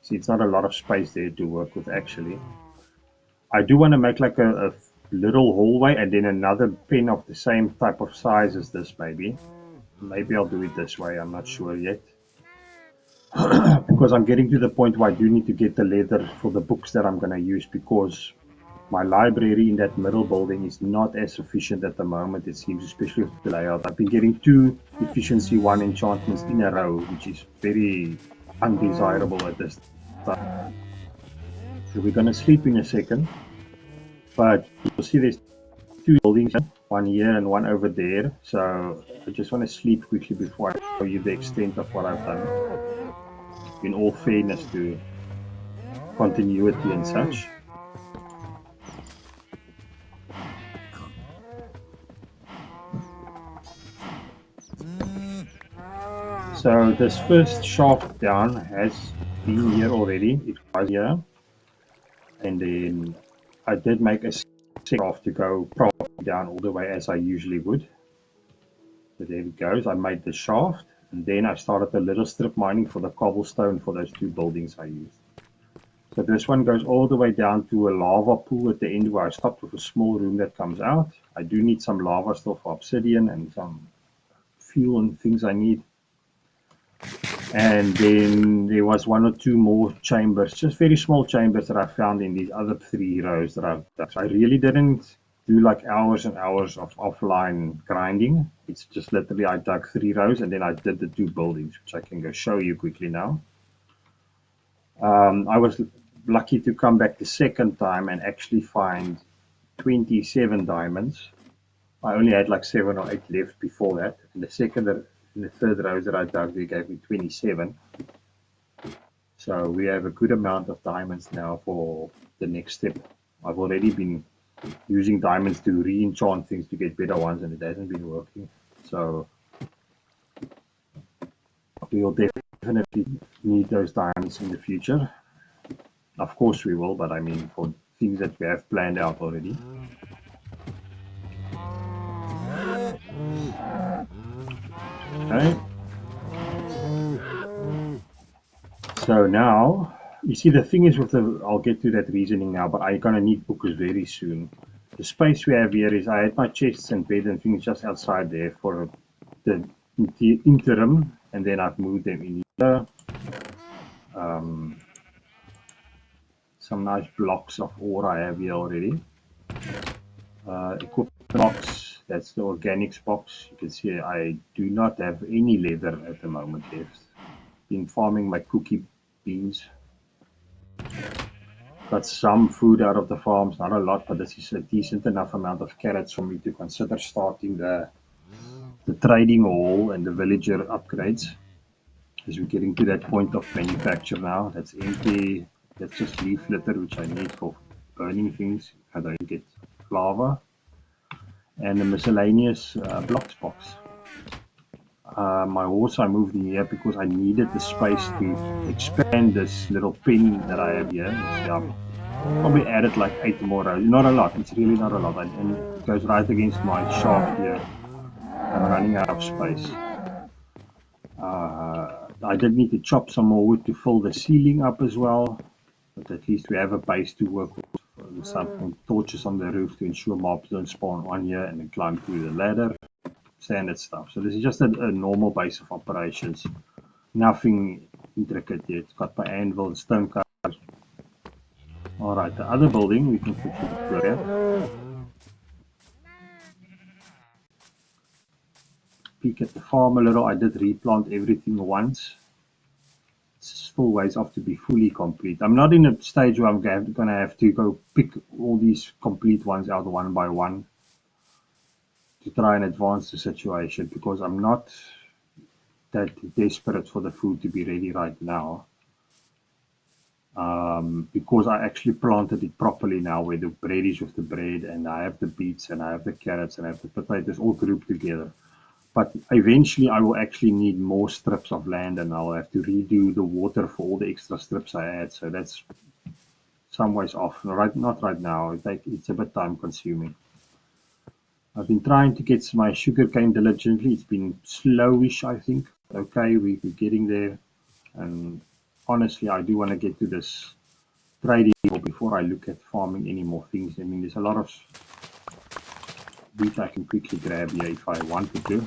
See, it's not a lot of space there to work with actually. I do want to make like a little hallway and then another pen of the same type of size as this maybe. Maybe I'll do it this way, I'm not sure yet. Because I'm getting to the point where I do need to get the leather for the books that I'm going to use, because my library in that middle building is not as efficient at the moment, it seems, especially with the layout. I've been getting 2 efficiency 1 enchantments in a row, which is very undesirable at this time. So we're going to sleep in a second, but you'll see there's 2 buildings, one here and one over there. So I just want to sleep quickly before I show you the extent of what I've done, in all fairness to continuity and such. So this first shaft down has been here already. It was here, and then I did make a shaft to go properly down all the way as I usually would. So there it goes. I made the shaft, and then I started a little strip mining for the cobblestone for those 2 buildings I used. So this one goes all the way down to a lava pool at the end where I stopped with a small room that comes out. I do need some lava still for obsidian and some fuel and things I need. And then there was 1 or 2 more chambers, just very small chambers that I found in these other 3 rows that I've done. So I really didn't do like hours and hours of offline grinding. It's just literally I dug 3 rows and then I did the 2 buildings, which I can go show you quickly now. I was lucky to come back the second time and actually find 27 diamonds. I only had like 7 or 8 left before that. And the third rows that I dug, they gave me 27. So we have a good amount of diamonds now for the next step. I've already been using diamonds to re-enchant things to get better ones, and it hasn't been working. So we will definitely need those diamonds in the future. Of course we will, but I mean for things that we have planned out already. Okay. So now, you see, the thing is with I'll get to that reasoning now, but I'm gonna need books very soon. The space we have here is I had my chests and bed and things just outside there for the interim, and then I've moved them in here. Some nice blocks of ore I have here already. Equipment box, that's the organics box. You can see I do not have any leather at the moment left. Been farming my cookie beans. Got some food out of the farms, not a lot, but this is a decent enough amount of carrots for me to consider starting the trading hall and the villager upgrades. As we're getting to that point of manufacture now, that's empty. That's just leaf litter, which I need for burning things. I don't get lava. And the miscellaneous blocks box. My horse I moved in here because I needed the space to expand this little pen that I have here. See, I've probably added like 8 more rows. Not a lot, it's really not a lot. And it goes right against my shaft here. I'm running out of space. I did need to chop some more wood to fill the ceiling up as well. But at least we have a base to work with. Some torches on the roof to ensure mobs don't spawn on here and then climb through the ladder. Standard stuff. So this is just a normal base of operations. Nothing intricate yet. It's got my anvil and stone cutters. Alright, the other building we can quickly look at. Peek at the farm a little. I did replant everything once. It's still ways off to be fully complete. I'm not in a stage where I'm going to have to go pick all these complete ones out one by one to try and advance the situation, because I'm not that desperate for the food to be ready right now. Because I actually planted it properly now, where the bread is with the bread, and I have the beets, and I have the carrots, and I have the potatoes all grouped together. But eventually I will actually need more strips of land, and I'll have to redo the water for all the extra strips I add. So that's some ways off. Not right now. It's a bit time consuming. I've been trying to get my sugarcane diligently. It's been slowish, I think. Okay, we're getting there. And honestly, I do want to get to this trading before I look at farming any more things. I mean, there's a lot of wheat I can quickly grab here if I wanted to.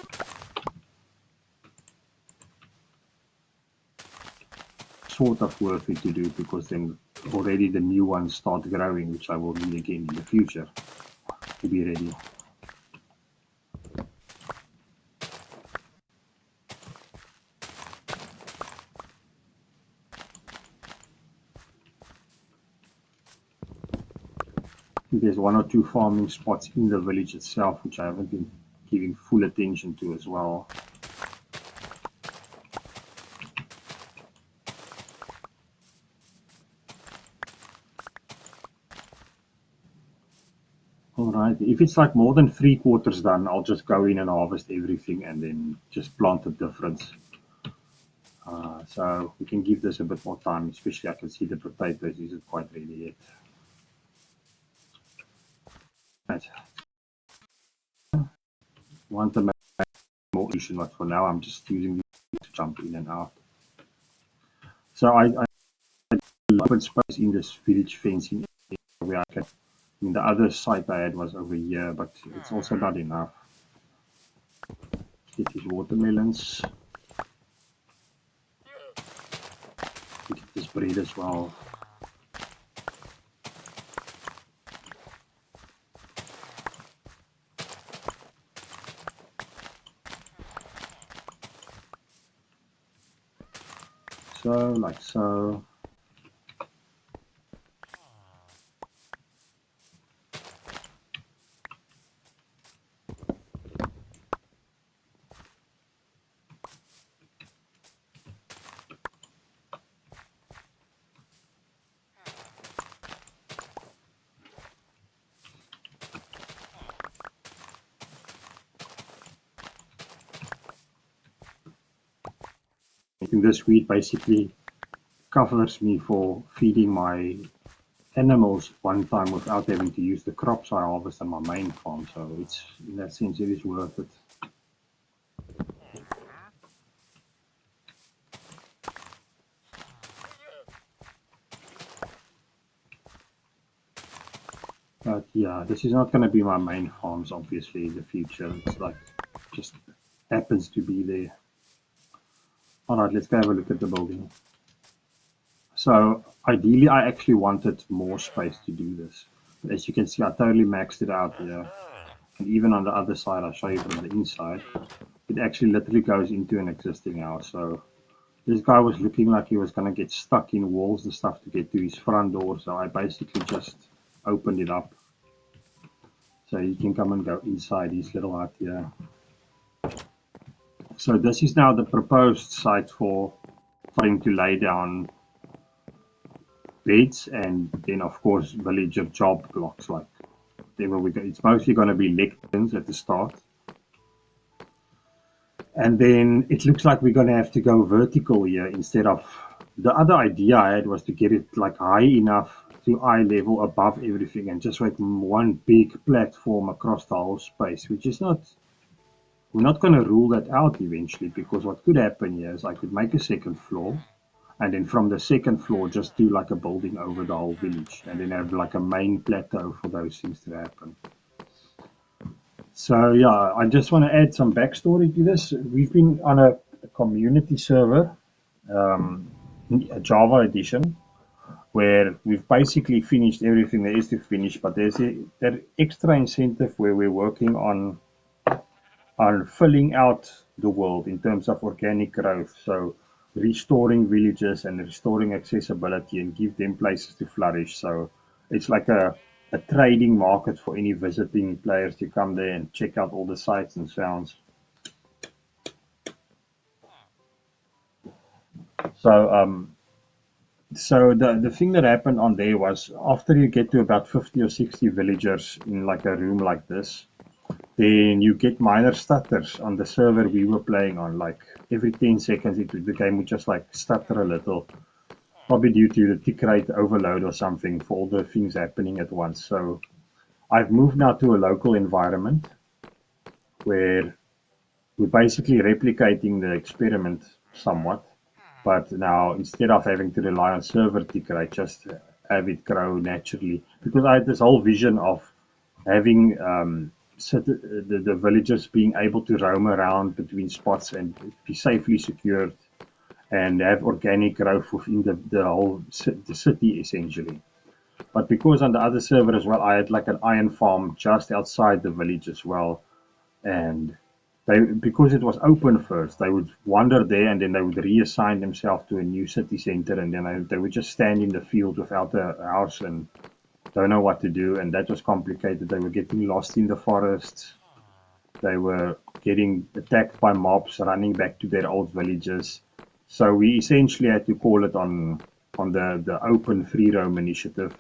Sort of worth it to do because then already the new ones start growing, which I will need again in the future to be ready. There's one or two farming spots in the village itself which I haven't been giving full attention to as well. Alright, if it's like more than 3/4 done, I'll just go in and harvest everything and then just plant the difference. So we can give this a bit more time, especially I can see the potatoes isn't quite ready yet. Right. Want to make more solution, but for now I'm just using these to jump in and out. So I open space in this village fencing area where I can. I mean, the other site I had was over here, but it's also not enough. Get these watermelons. Get this bread as well. So, like so. I think this wheat basically covers me for feeding my animals one time without having to use the crops I harvest on my main farm. So it's, in that sense, it is worth it. But yeah, this is not going to be my main farms, obviously, in the future. It's like, just happens to be there. Alright, let's go have a look at the building. So ideally, I actually wanted more space to do this. But as you can see, I totally maxed it out here. And even on the other side, I'll show you from the inside, it actually literally goes into an existing house. So this guy was looking like he was going to get stuck in walls and stuff to get to his front door. So I basically just opened it up. So you can come and go inside his little hut here. So this is now the proposed site for him to lay down beds and then of course villager job blocks, like whatever we go. It's mostly going to be lecterns at the start. And then it looks like we're going to have to go vertical here instead of, the other idea I had was to get it like high enough to eye level above everything and just like one big platform across the whole space, which is not, we're not going to rule that out eventually, because what could happen here is I could make a second floor and then from the second floor just do like a building over the whole village and then have like a main plateau for those things to happen. So yeah, I just want to add some backstory to this. We've been on a community server, a Java edition, where we've basically finished everything there is to finish, but there's an extra incentive where we're working on filling out the world in terms of organic growth. So restoring villages and restoring accessibility and give them places to flourish. So it's like a trading market for any visiting players to come there and check out all the sights and sounds. So the thing that happened on there was after you get to about 50 or 60 villagers in like a room like this, then you get minor stutters on the server we were playing on. Like every 10 seconds the game would just like stutter a little, probably due to the tick rate overload or something for all the things happening at once. So I've moved now to a local environment where we're basically replicating the experiment somewhat. But now, instead of having to rely on server ticker, I just have it grow naturally. Because I had this whole vision of having the villagers being able to roam around between spots and be safely secured and have organic growth within the whole the city, essentially. But because on the other server as well, I had like an iron farm just outside the village as well, and they, because it was open first, they would wander there and then they would reassign themselves to a new city center, and then they would just stand in the field without a house and don't know what to do, and that was complicated. They were getting lost in the forests. They were getting attacked by mobs, running back to their old villages. So we essentially had to call it on the open free roam initiative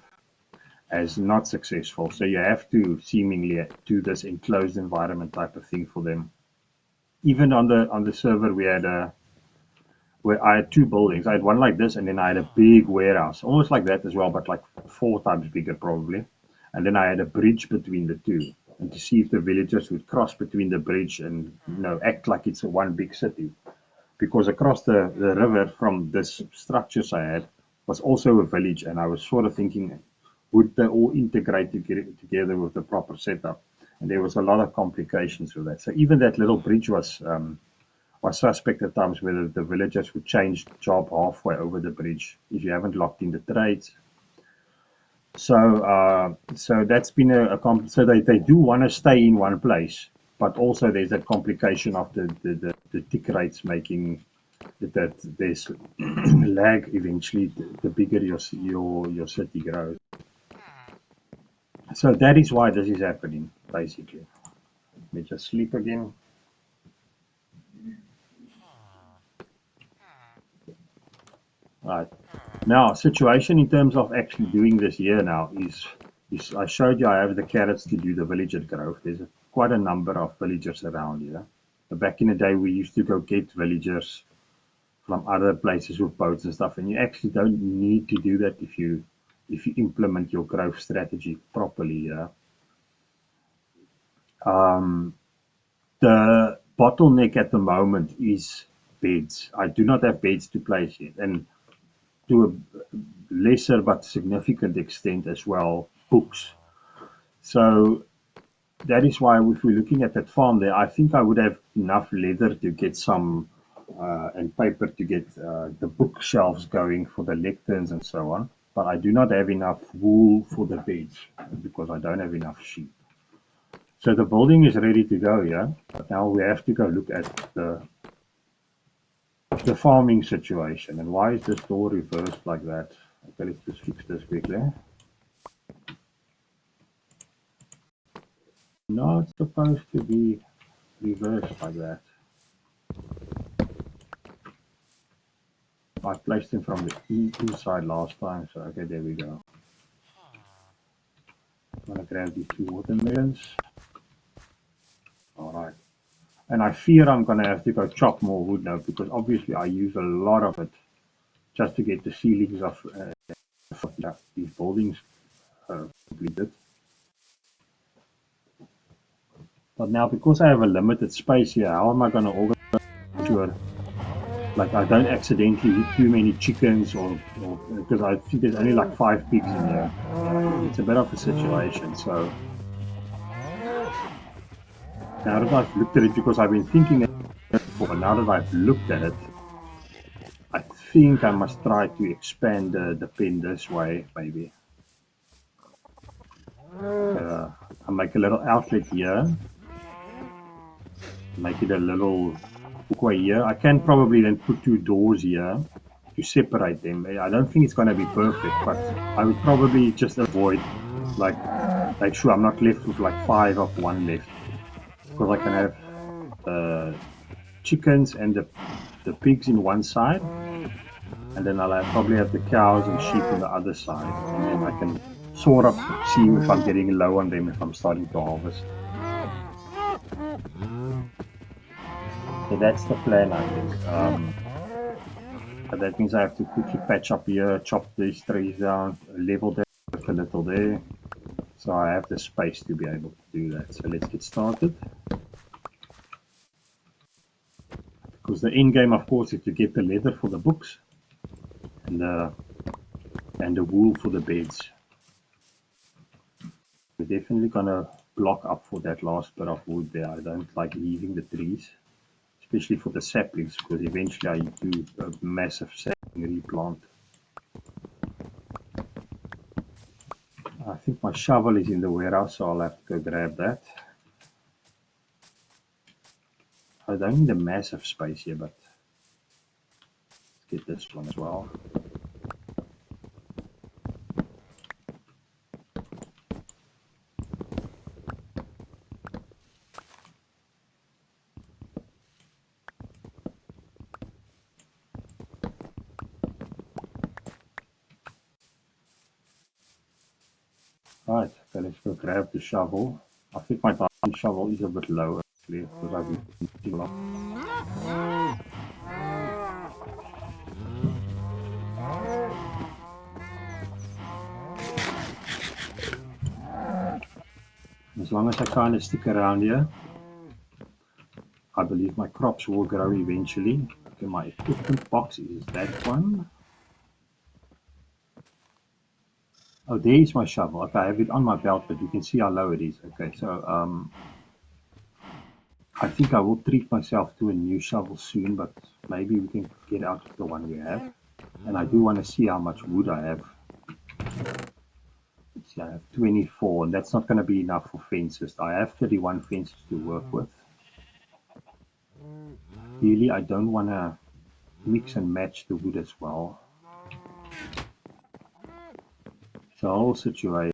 as not successful. So you have to seemingly do this enclosed environment type of thing for them. Even on the server, we had where I had two buildings. I had one like this, and then I had a big warehouse, almost like that as well, but like 4 times bigger probably. And then I had a bridge between the two, and to see if the villagers would cross between the bridge and act like it's a one big city. Because across the river from this structures I had was also a village, and I was sort of thinking, would they all integrate together with the proper setup? And there was a lot of complications with that. So even that little bridge was suspect at times, whether the villagers would change job halfway over the bridge if you haven't locked in the trades. So that's been so they do want to stay in one place, but also there's that complication of the tick rates making that there's lag eventually the bigger your city grows. So that is why this is happening, basically. Let me just sleep again. Right. Now, situation in terms of actually doing this here now is I showed you I have the carrots to do the villager growth. There's quite a number of villagers around here. But back in the day, we used to go get villagers from other places with boats and stuff, and you actually don't need to do that if you implement your growth strategy properly. Yeah. The bottleneck at the moment is beds. I do not have beds to place yet, and to a lesser but significant extent as well, books. So that is why if we're looking at that farm there, I think I would have enough leather to get some and paper to get the bookshelves going for the lecterns and so on. But I do not have enough wool for the beds because I don't have enough sheep. So the building is ready to go, yeah. But now we have to go look at the farming situation. And why is this door reversed like that? Okay, let's just fix this quickly. No, it's supposed to be reversed like that. I placed them from the inside last time, so okay, there we go. I'm gonna grab these 2 watermelons. Alright. And I fear I'm gonna have to go chop more wood now because obviously I use a lot of it just to get the ceilings of these buildings completed. But now because I have a limited space here, how am I gonna organize sure like I don't accidentally eat too many chickens or because I think there's only like 5 pigs in here. It's a bit of a situation. So now that I've looked at it, because I've been thinking it before, now that I've looked at it, I think I must try to expand the pen this way, maybe. I'll make a little outlet here, make it a little walkway here. I can probably then put 2 doors here to separate them. I don't think it's going to be perfect, but I would probably just avoid, like, make sure I'm not left with like 5 of one left, because I can have chickens and the pigs in one side, and then I'll probably have the cows and sheep on the other side, and then I can sort of see if I'm getting low on them if I'm starting to harvest. So that's the plan, I think. But that means I have to quickly patch up here, chop these trees down, level them a little there, so I have the space to be able to do that. So let's get started. Because because the end game, of course, is to get the leather for the books and the wool for the beds. We're definitely gonna block up for that last bit of wood there. I don't like leaving the trees, especially for the saplings, because eventually I do a massive sapling replant. I think my shovel is in the warehouse, so I'll have to go grab that. I don't need a massive space here, but let's get this one as well. Right, okay, let's go grab the shovel. I think my diamond shovel is a bit low actually, because I've been using a lot. As long as I kind of stick around here, I believe my crops will grow eventually. Okay, my equipment box is that one. Oh, there is my shovel. Okay, I have it on my belt, but you can see how low it is. Okay, so I think I will treat myself to a new shovel soon, but maybe we can get out of the one we have. And I do want to see how much wood I have. Let's see, I have 24, and that's not going to be enough for fences. I have 31 fences to work with. Really, I don't want to mix and match the wood as well. It's a whole situation.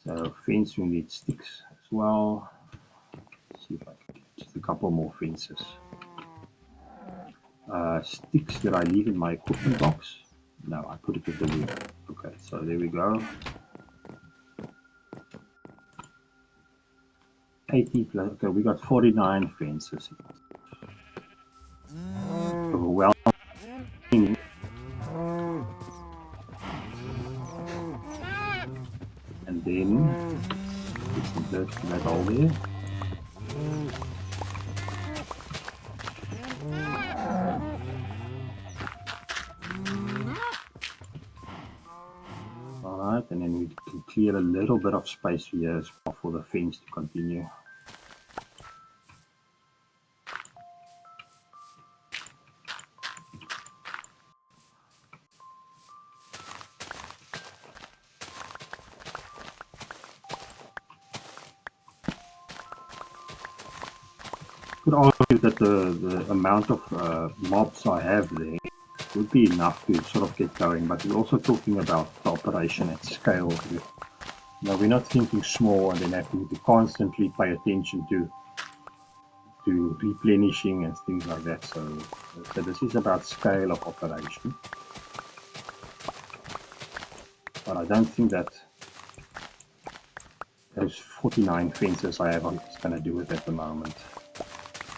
So fence, we need sticks as well. Let's see if I can get just a couple more fences. Sticks that I leave in my equipment box. No, I put it with the wood. Okay, so there we go. 80 plus, okay, we got 49 fences. Overwhelming. And then put some dirt in that hole there. Alright, and then we can clear a little bit of space here as well for the fence to continue. Could argue that the amount of mobs I have there would be enough to sort of get going, but we're also talking about the operation at scale here. Now we're not thinking small and then having to constantly pay attention to replenishing and things like that. So this is about scale of operation. But I don't think that those 49 fences I have is going to do it at the moment.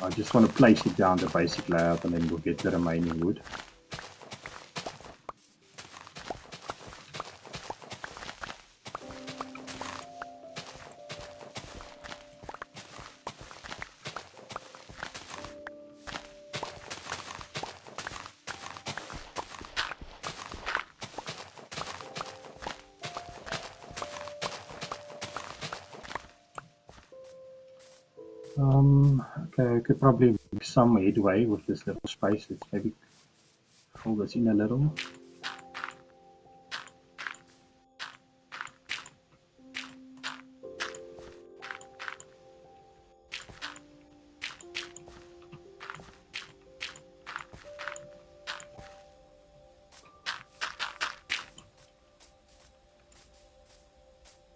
I just want to place it down the basic layout and then we'll get the remaining wood. Okay, we could probably make some headway with this little space. Let's maybe fill this in a little.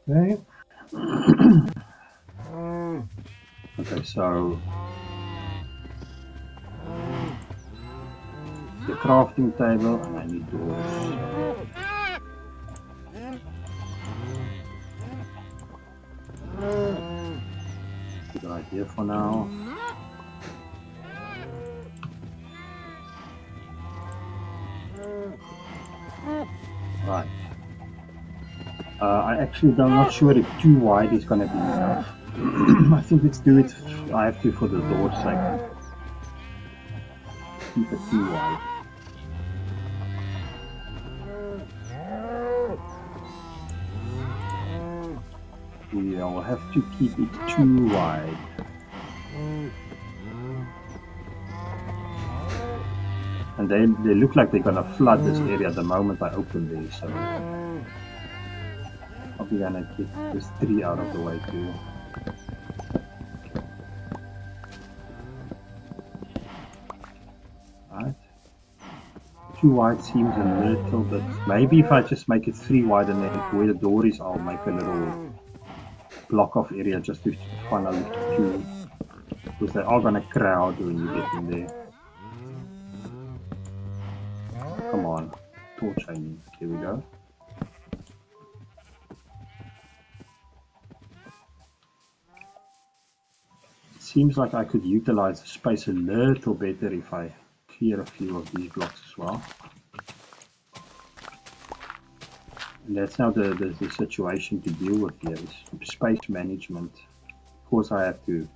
Okay. Okay, so the crafting table, and I need doors. Good idea for now. Right. I actually am not sure if too wide is going to be enough. I think let's do it. I have to for the door's sake. Keep it too wide. We'll have to keep it too wide. And they look like they're gonna flood this area the moment I open this, so probably gonna get this tree out of the way too. Right. Too wide seems a little bit. Maybe if I just make it 3 wide and then where the door is, I'll make a little block off area just to funnel it through. Because they are gonna crowd when you get in there. Come on, torch I need. Here we go. It seems like I could utilize the space a little better if I clear a few of these blocks as well. And that's now the situation to deal with here is space management. Of course I have to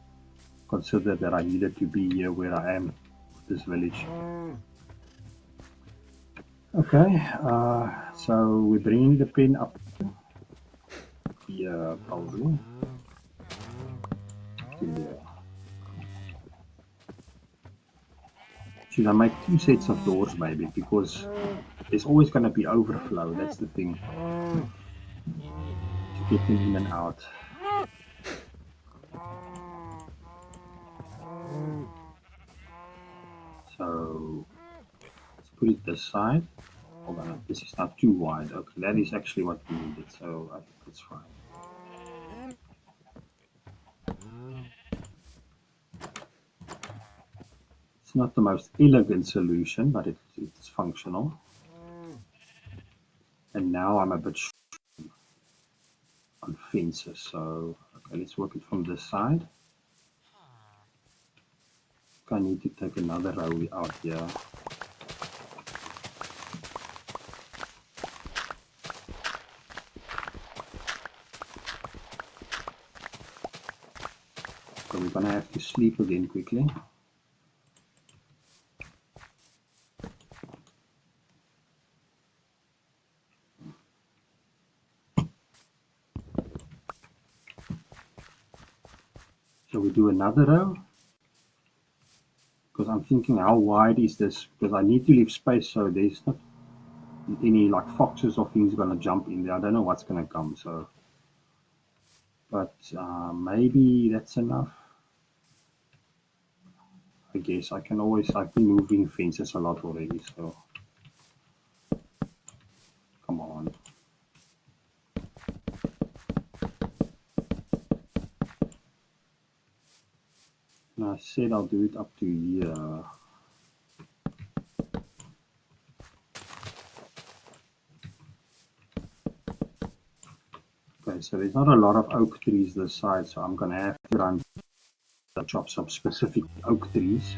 consider that I needed to be here where I am with this village. Okay, so we're bringing the pen up here probably. Yeah. Should I make 2 sets of doors maybe, because there's always going to be overflow, that's the thing, to get them in and out. So let's put it this side. Hold on, this is not too wide. Okay, that is actually what we needed, so I think that's fine. It's not the most elegant solution, but it's functional. And now I'm a bit short on fences, so okay, let's work it from this side. I need to take another row out here. So we're gonna have to sleep again quickly. So we do another row. Because I'm thinking, how wide is this? Because I need to leave space so there's not any like foxes or things gonna jump in there. I don't know what's gonna come. So, but maybe that's enough. I guess I can always. I've been moving fences a lot already, so come on. And I said I'll do it up to here. Okay, so there's not a lot of oak trees this side, so I'm gonna have to run chop some specific oak trees.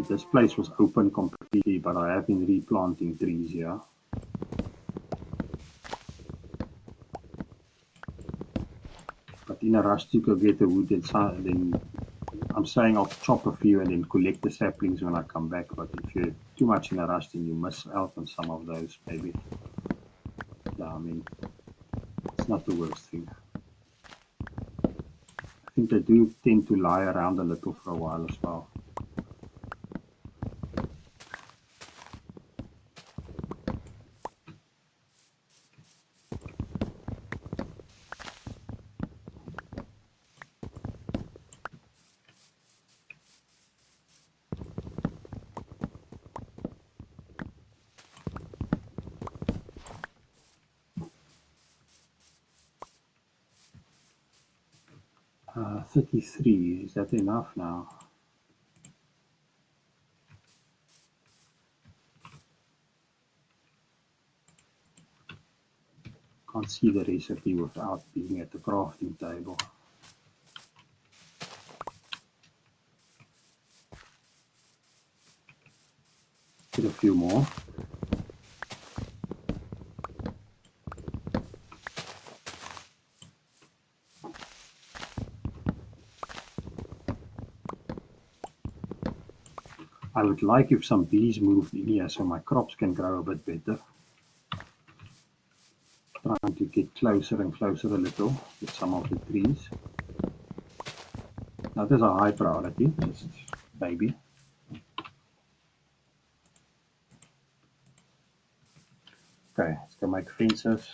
This place was open completely, but I have been replanting trees here. But in a rush to go get the wood, then I'm saying I'll chop a few and then collect the saplings when I come back. But if you're too much in a rush, then you miss out on some of those, maybe. Yeah, I mean, it's not the worst thing. I think they do tend to lie around a little for a while as well. Uh, 33, is that enough now? Can't see the recipe without being at the crafting table. more. I would like if some bees moved in here so my crops can grow a bit better. Trying to get closer and closer a little with some of the trees. That is a high priority, just baby. Okay, let's go make fences.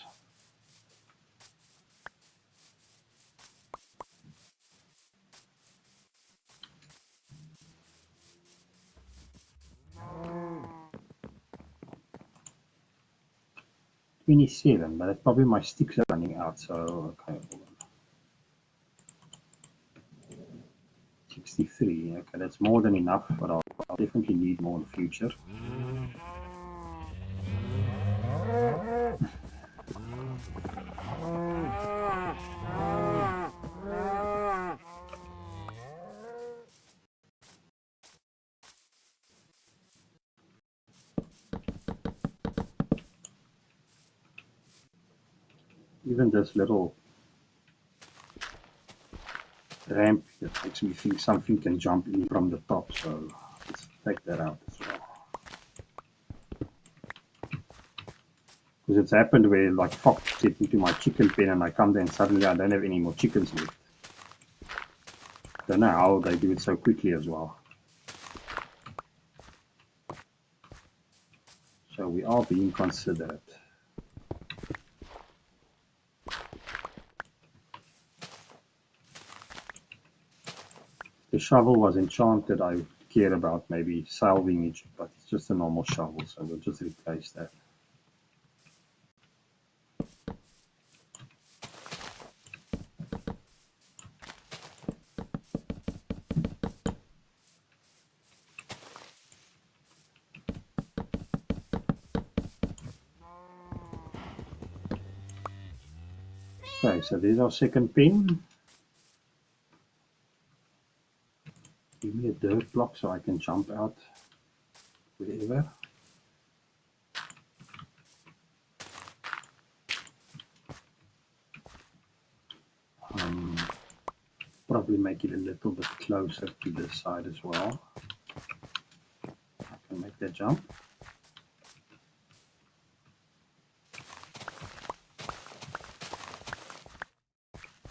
$27, but it's probably my sticks are running out, so okay. 63, okay, that's more than enough, but I'll definitely need more in the future. Even this little ramp here makes me think something can jump in from the top, so let's take that out as well. Because it's happened where like fox get into my chicken pen and I come there and suddenly I don't have any more chickens left. Don't know how they do it so quickly as well. So we are being considerate. The shovel was enchanted, I would care about maybe salving it, but it's just a normal shovel, so we'll just replace that. Okay, so there's our second pen. Give me a dirt block so I can jump out wherever. Probably make it a little bit closer to this side as well. I can make that jump.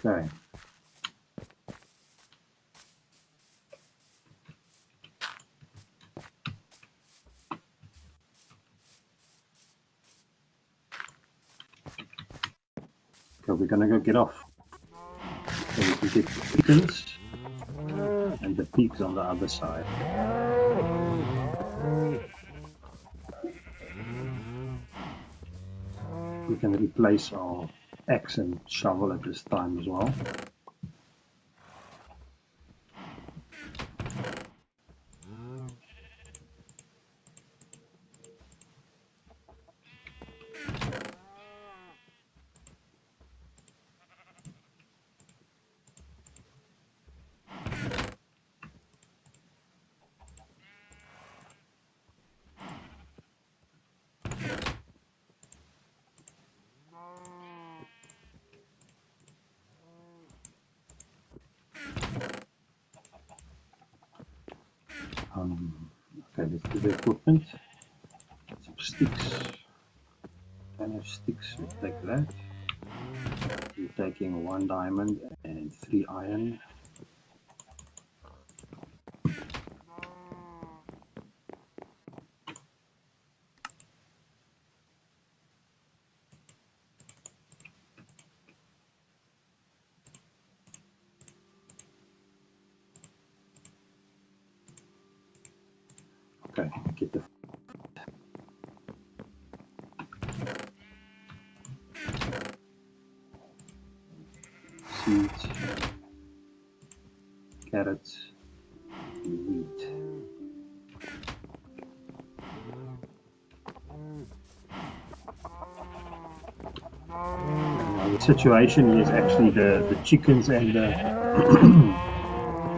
Okay. So we're gonna go get off. So we can get the chickens and the pigs on the other side. We can replace our axe and shovel at this time as well. Okay, let's do the equipment. Some sticks. Kind of sticks, we'll take that. We're taking 1 diamond and 3 iron. Okay, get the seeds, carrots, and wheat. Now the situation is actually the chickens and the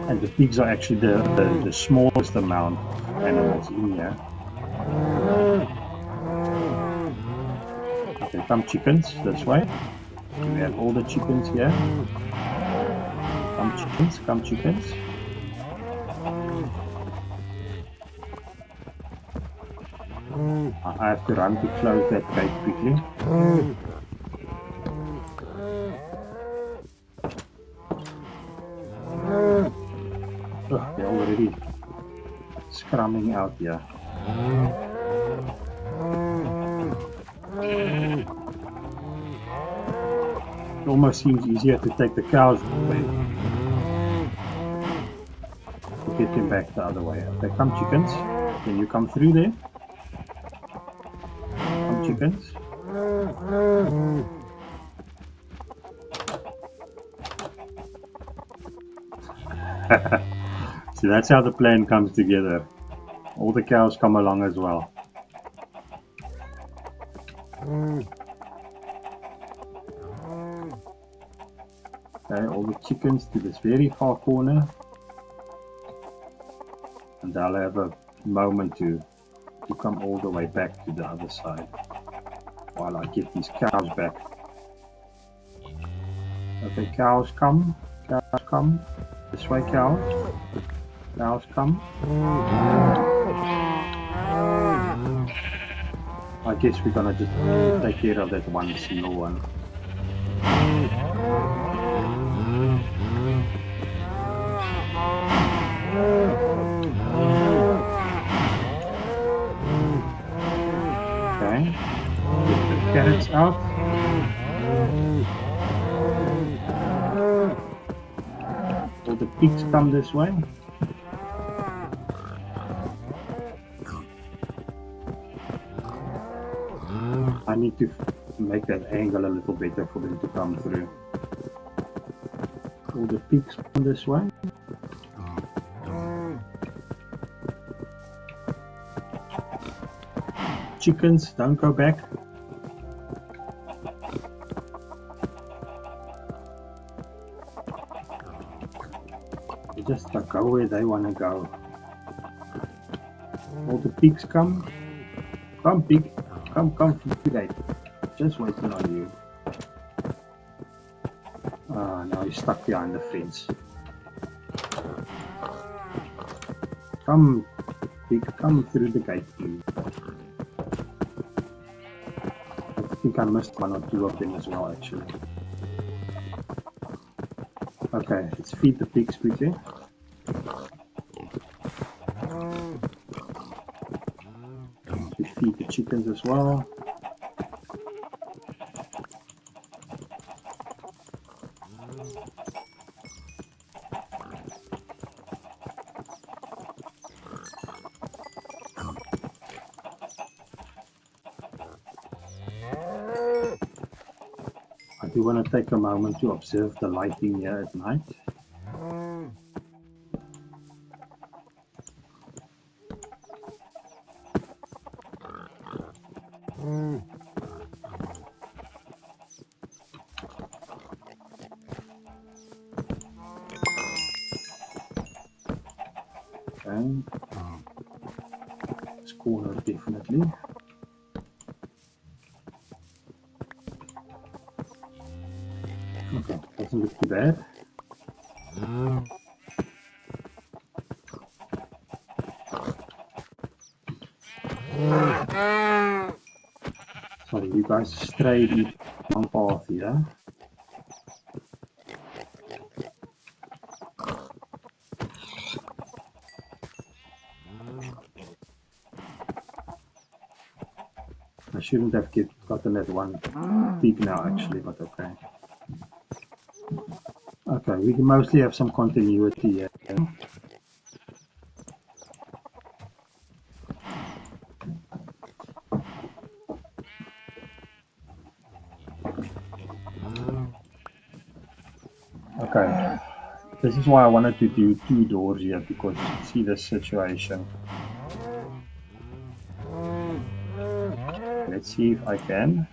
and the pigs are actually the smallest amount of animals in here. come chickens this way. We have all the chickens here. Come chickens, come chickens. I have to run to close that gate quickly. Oh, they're already scrumming out here. It almost seems easier to take the cows away. To get them back the other way. Okay, come chickens. Can you come through there? Come chickens. So that's how the plan comes together. All the cows come along as well. Okay, all the chickens to this very far corner. And they'll have a moment to come all the way back to the other side while I get these cows back. Okay, cows come. This way, cows. Cows come. I guess we're gonna just take care of that one single one. Okay, get the carrots out. So the pigs come this way. I need to make that angle a little better for them to come through. All the pigs come this way. Chickens, don't go back. They just go where they want to go. All the pigs come. Come pig. Come through the gate. Just waiting on you. Ah, now he's stuck behind the fence. Come pig, come through the gate, please. I think I missed one or two of them as well, actually. Okay, let's feed the pigs quickly. We feed the chickens as well. I do want to take a moment to observe the lighting here at night. Okay. This corner definitely. Okay, doesn't look too bad. Sorry, you guys strayed on path here. I shouldn't have gotten that one pig now actually, but okay. Okay, we can mostly have some continuity here. Okay, this is why I wanted to do 2 doors here, because you see the situation. Let's see if I can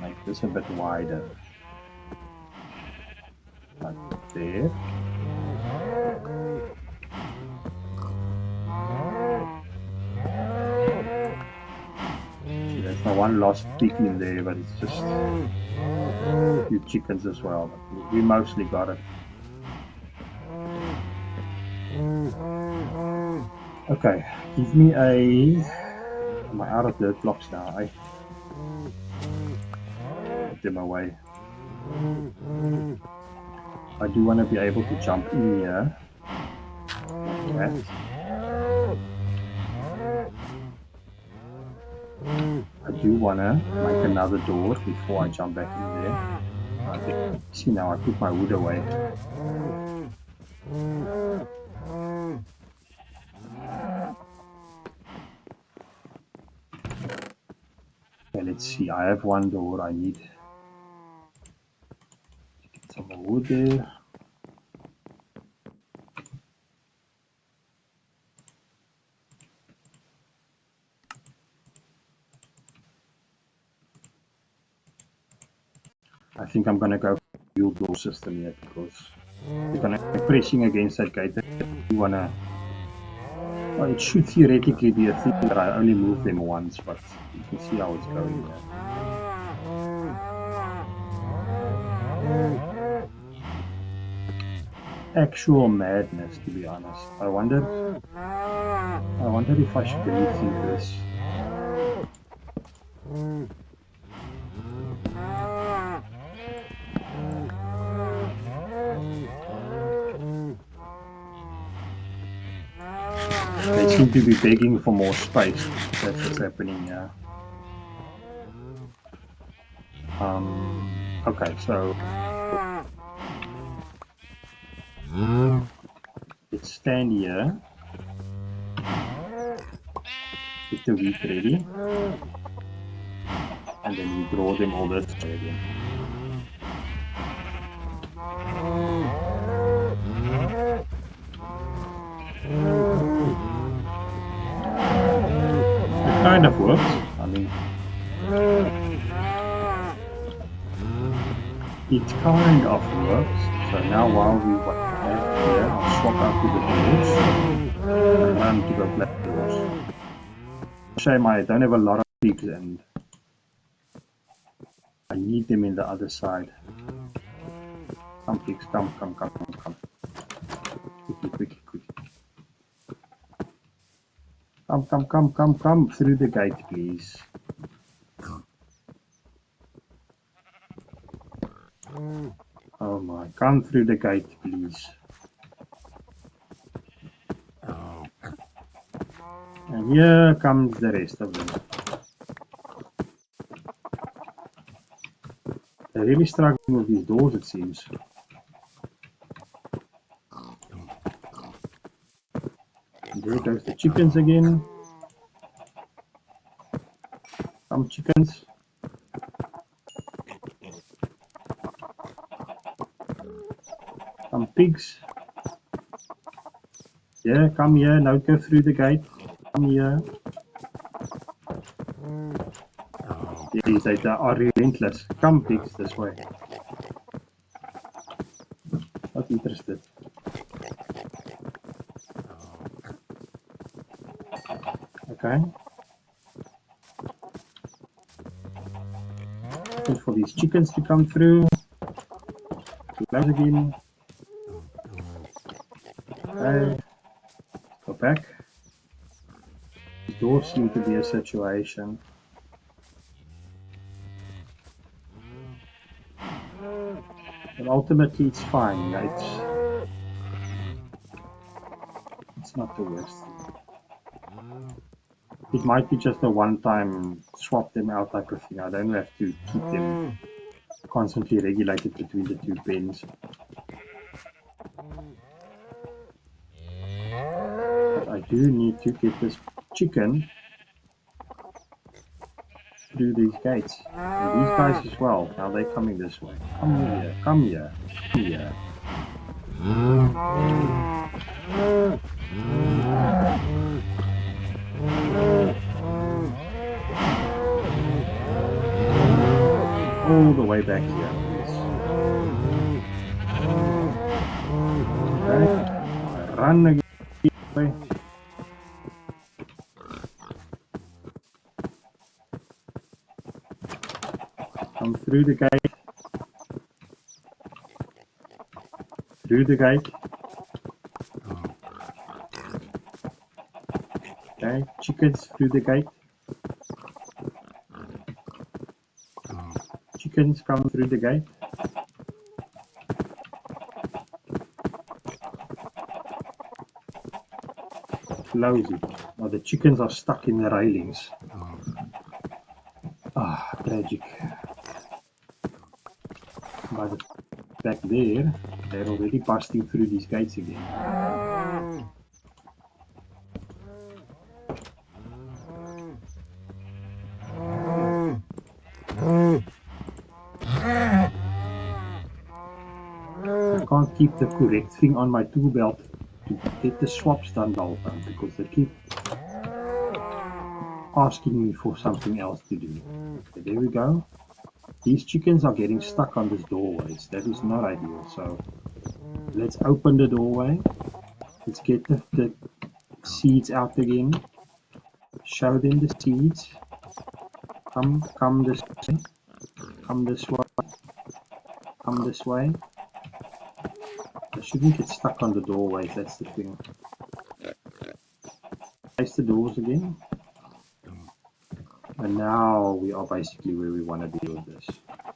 make this a bit wider. Like there. See, that's one lost pig in there, but it's just a few chickens as well. But we mostly got it. Okay, give me a... Am I out of dirt blocks now? I put them away. I do want to be able to jump in here. Like that. I do want to make another door before I jump back in there. See now, I put my wood away. Okay, let's see. I have one door. I need to get some more wood there. I think I'm gonna go for the dual door system here because you're gonna be pressing against that gate. You wanna. Well, it should theoretically be a thing that I only move them once, but you can see how it's going here. Actual madness, to be honest. I wonder if I should rethink this. They seem to be begging for more space. That's what's happening here. Okay, so let's stand here. Get the wheat ready. And then we draw them all this way again. It kind of works. I mean, it kind of works. So now while we have here, I'll swap out to the doors and run to the black doors. Shame I don't have a lot of pigs and I need them in the other side. Come pigs, come. Quickly. Come through the gate, please. Oh my, come through the gate, please. And here comes the rest of them. They're really struggling with these doors, it seems. And there goes the chickens again. Come chickens. Come pigs. Yeah, come here. Now go through the gate. Come here. Yes, they are relentless. Come pigs this way. Not interested. Okay. Wait for these chickens to come through. Close again. Okay. Go back. The doors seem to be a situation. But ultimately it's fine. It's not the worst. It might be just a one-time swap them out type of thing. I don't have to keep them constantly regulated between the two pens. But I do need to get this chicken through these gates. And these guys as well. Now they're coming this way. Come here. All the way back here, please. Okay. Run again. through the gate. Through the gate. Okay, chickens through the gate. Chickens come through the gate. Close it. Now the chickens are stuck in the railings. Ah, tragic. But back there, they're already busting through these gates again. I can't keep the correct thing on my tool belt to get the swaps done the whole time because they keep asking me for something else to do. Okay, there we go. These chickens are getting stuck on this doorways. That is not ideal. So let's open the doorway. Let's get the seeds out again. Show them the seeds. Come this way. Come this way. Come this way. I shouldn't get stuck on the doorways, that's the thing. Place the doors again. And now we are basically where we want to be with this.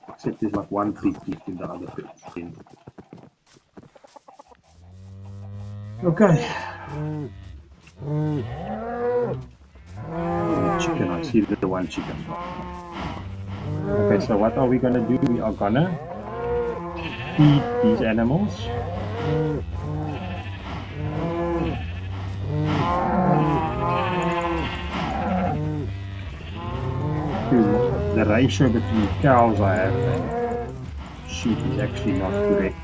Except there's like one big gift in the other thing. Okay. Chicken, I see the one chicken. Okay, so what are we gonna do? We are gonna feed these animals. The ratio between cows I have and sheep is actually not correct.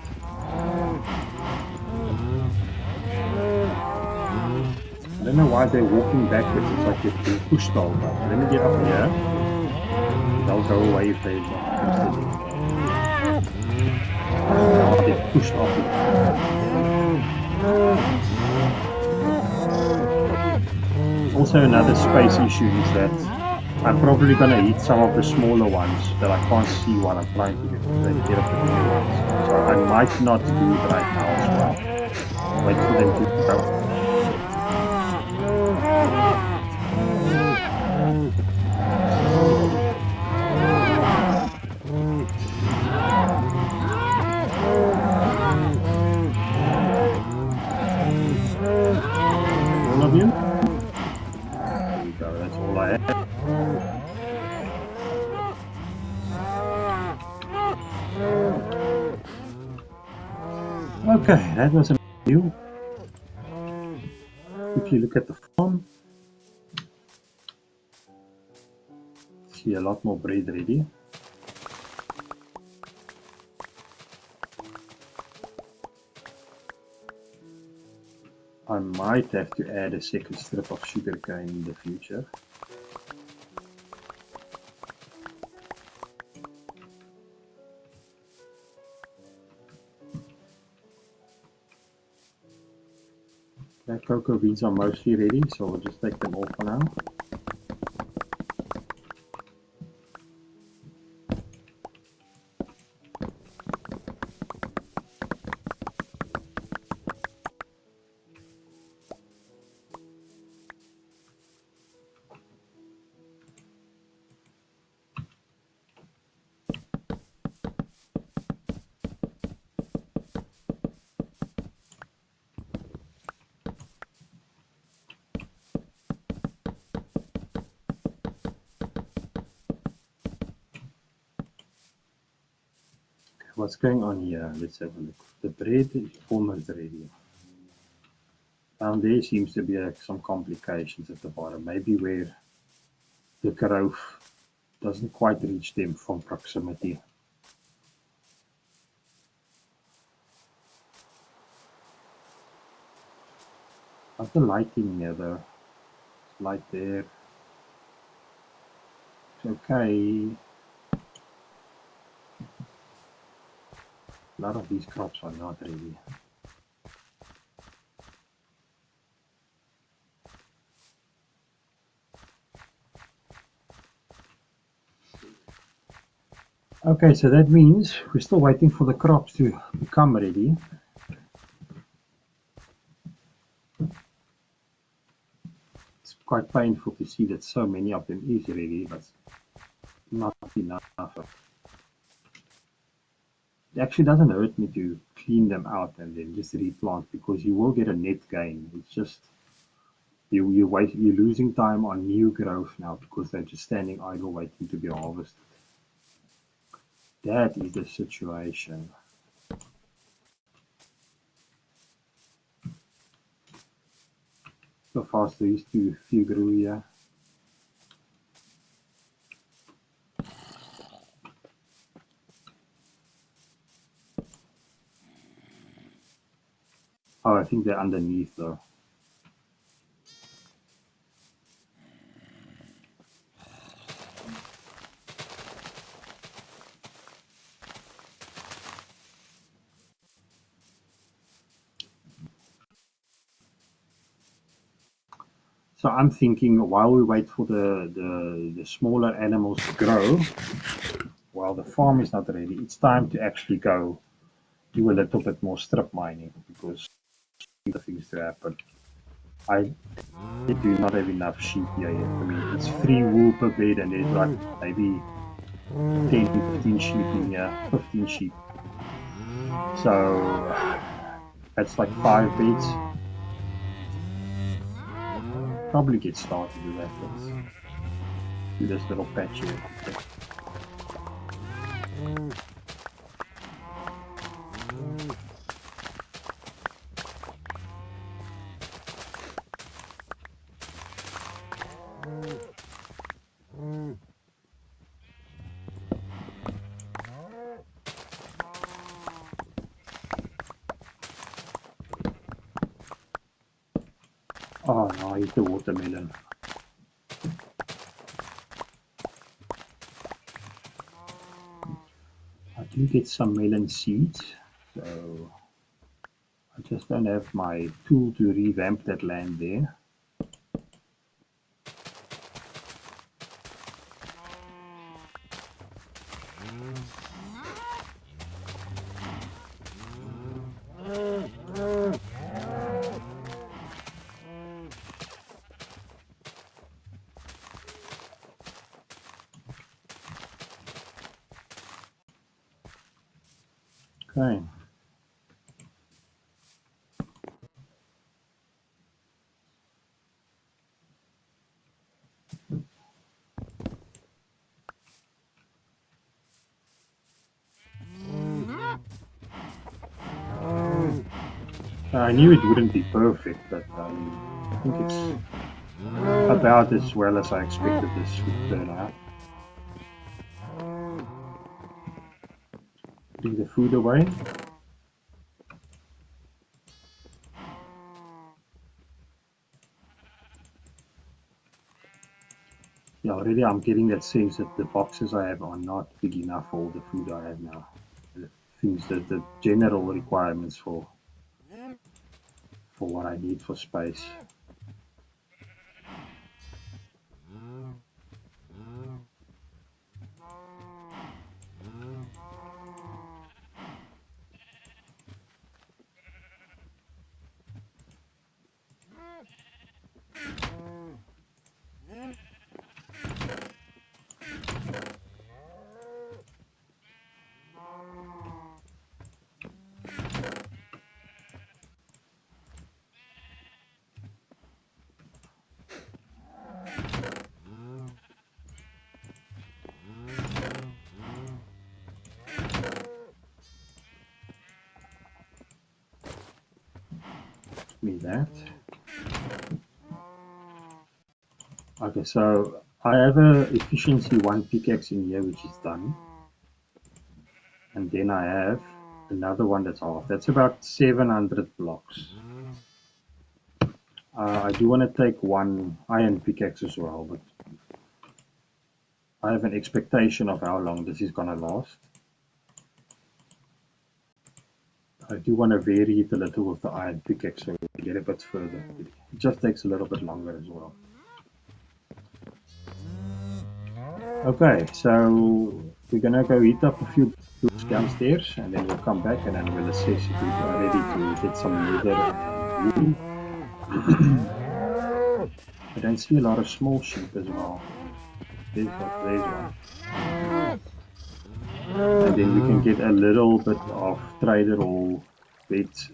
I don't know why they're walking backwards. It's like they're being pushed all the time. Let me get up here. They'll go away if they're not interested. Now they're pushed off it. Also another space issue is that I'm probably going to eat some of the smaller ones that I can't see while I'm trying to get up the bigger ones. So I might not do it right now as well. Wait for them to go. All of you? There we go, that's all I have. Okay, that was a view. If you look at the farm, see a lot more bread ready. I might have to add a second strip of sugarcane in the future. The cocoa beans are mostly ready, so we'll just take them off for now. What's going on here? Let's have a look. The bread is almost ready. Down there seems to be some complications at the bottom. Maybe where the growth doesn't quite reach them from proximity. How's the lighting here though? It's light there. It's okay. A lot of these crops are not ready. Okay, so that means we're still waiting for the crops to become ready. It's quite painful to see that so many of them is ready, but not enough. It actually doesn't hurt me to clean them out and then just replant because you will get a net gain. It's just you're losing time on new growth now because they're just standing idle waiting to be harvested. That is the situation. So fast these two few grew here. Oh, I think they're underneath though. So I'm thinking while we wait for the smaller animals to grow, while the farm is not ready, it's time to actually go do a little bit more strip mining because the things to happen. I do not have enough sheep here yet. I mean, it's 3 wool per bed and there's like maybe 10, 15 sheep in here, 15 sheep. So that's like 5 beds. Probably get started with that. Let's do this little patch here. Oh no, I eat the watermelon. I do get some melon seeds, so I just don't have my tool to revamp that land there. Okay. I knew it wouldn't be perfect, but I think it's about as well as I expected this would turn out. Putting the food away. Yeah, already I'm getting that sense that the boxes I have are not big enough for all the food I have now. The things that the general requirements for what I need for space. Me that. Okay, so I have a efficiency 1 pickaxe in here which is done. And then I have another one that's off. That's about 700 blocks. I do want to take 1 iron pickaxe as well, but I have an expectation of how long this is going to last. I do want to vary it a little with the iron pickaxe so we get a bit further. It just takes a little bit longer as well. Okay, so We're gonna go heat up a few tools downstairs, and then we'll come back and then we'll assess if we are ready to get some nether wool. I don't see a lot of small sheep as well. There's one. And then we can get a little bit of trader hall beds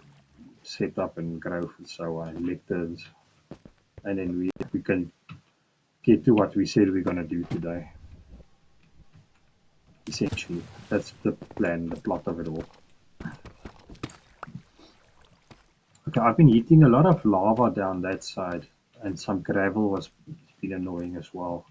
set up and growth and so on, lectins. And then we can get to what we said we're gonna do today. Essentially, that's the plan, the plot of it all. Okay, I've been hitting a lot of lava down that side, and some gravel was been annoying as well.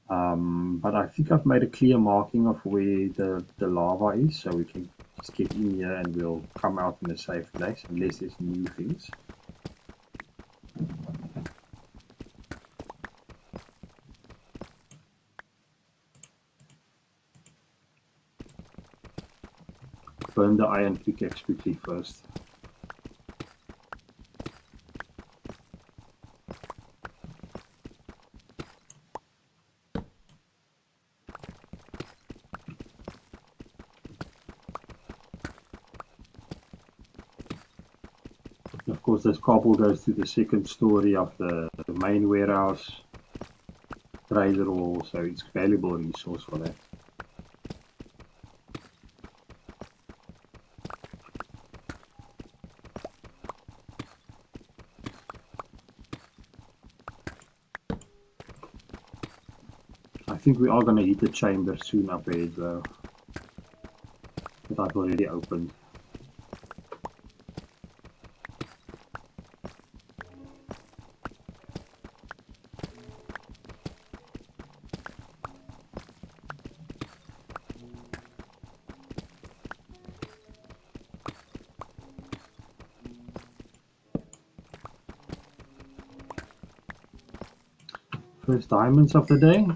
But I think I've made a clear marking of where the lava is, so we can just get in here and we'll come out in a safe place, unless there's new things. Burn the iron pickaxe quickly first. Of course, this cobble goes to the second story of the main warehouse, trader hall, so it's a valuable resource for that. I think we are going to hit the chamber soon up ahead though, that I've already opened. First diamonds of the day.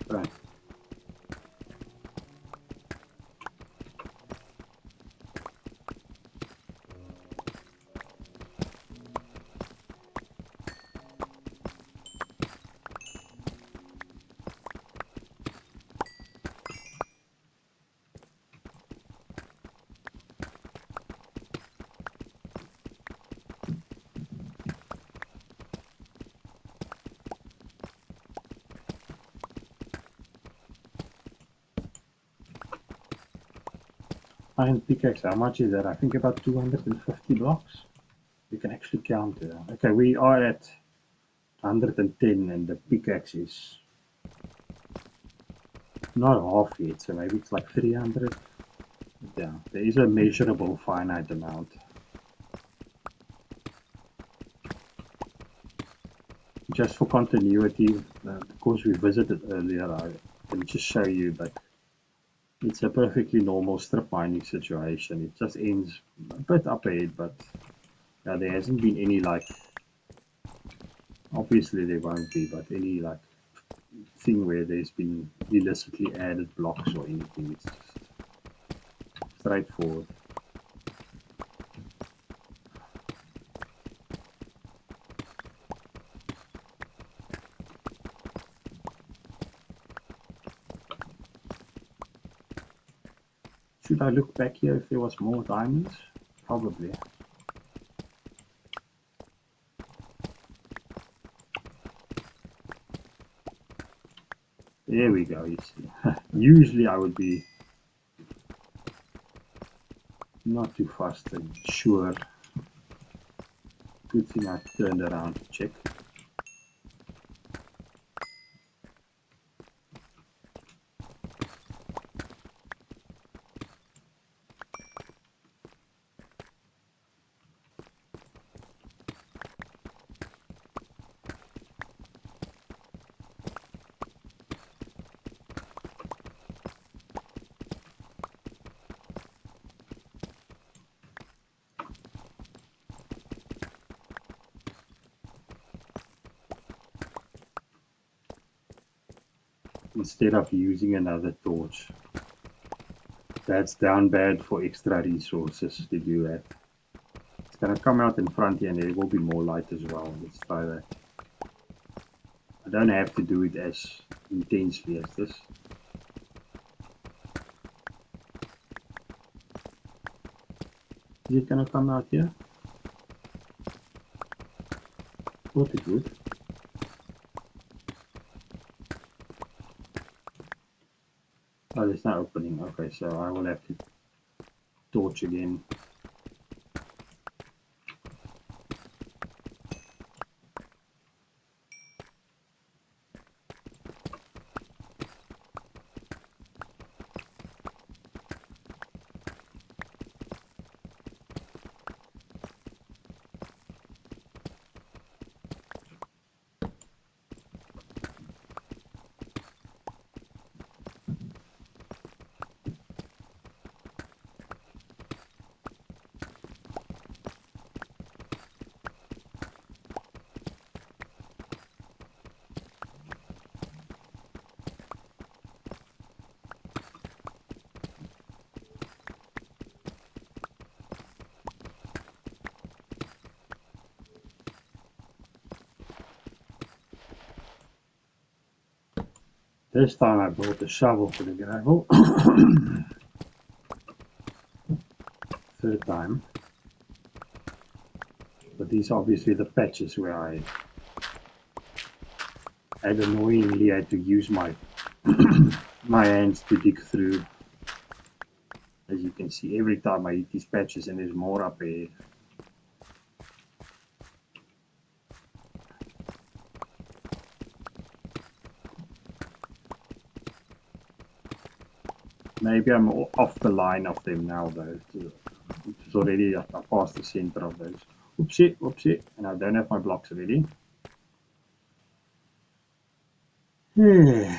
Right. Iron pickaxe, how much is that? I think about 250 blocks. You can actually count it. Okay, we are at 110 and the pickaxe is not half yet, so maybe it's like 300. Yeah, there is a measurable finite amount. Just for continuity, of course we visited earlier, I can just show you that it's a perfectly normal strip mining situation. It just ends a bit up ahead, but yeah, there hasn't been any like, obviously there won't be, but any like thing where there's been illicitly added blocks or anything. It's just straightforward. Should I look back here if there was more diamonds? Probably. There we go, you see. Usually I would be not too fast and sure. Good thing I turned around to check. Instead of using another torch. That's down bad for extra resources to do that. It's going to come out in front here and there will be more light as well. Let's try that. I don't have to do it as intensely as this. Is it going to come out here? Thought it would. Oh, there's no opening. Okay, so I will have to torch again. This time I brought a shovel for the gravel. Third time. But these are obviously the patches where I annoyingly had to use my my hands to dig through. As you can see, every time I hit these patches and there's more up here. Maybe I'm off the line of them now though. It's already past the center of those. Oopsie, oopsie. And I don't have my blocks ready. Okay,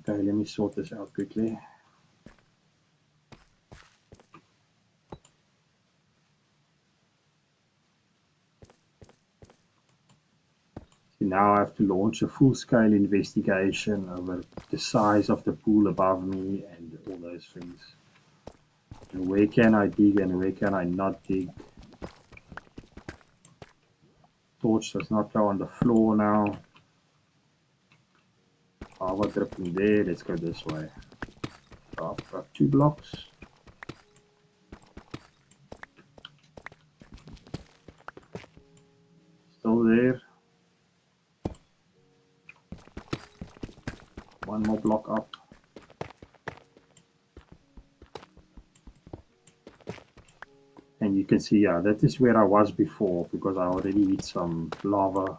let me sort this out quickly. So now I have to launch a full-scale investigation over the size of the pool above me and all those things. And where can I dig and where can I not dig? Torch does not go on the floor now. Lava dripping there. Let's go this way. I've got 2 blocks. Still there. 1 more block up. And you can see, yeah, that is where I was before because I already hit some lava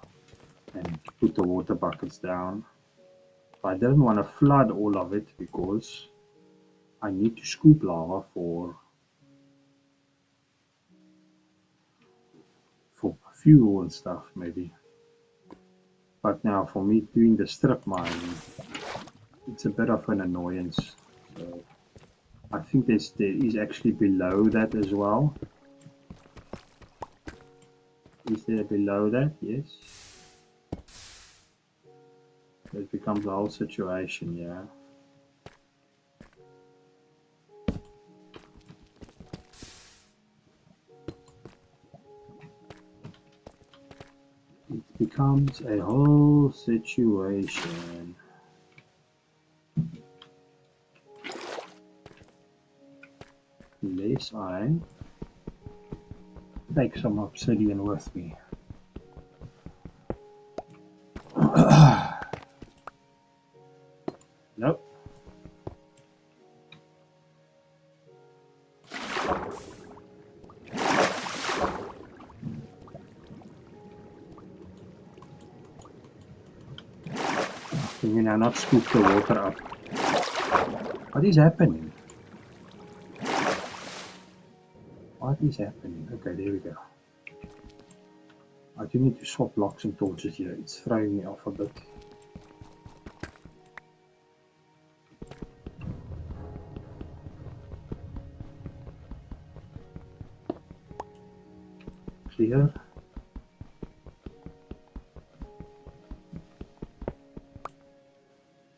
and put the water buckets down. I didn't want to flood all of it because I need to scoop lava for fuel and stuff maybe. But now for me doing the strip mining, it's a bit of an annoyance. So I think there is actually below that as well. Is there below that? Yes. It becomes a whole situation, yeah. It becomes a whole situation. Unless I take some obsidian with me. Nope. Can you now not scoop the water up? What is happening? What is happening? Okay, there we go. I do need to swap blocks and torches here. It's throwing me off a bit. Clear.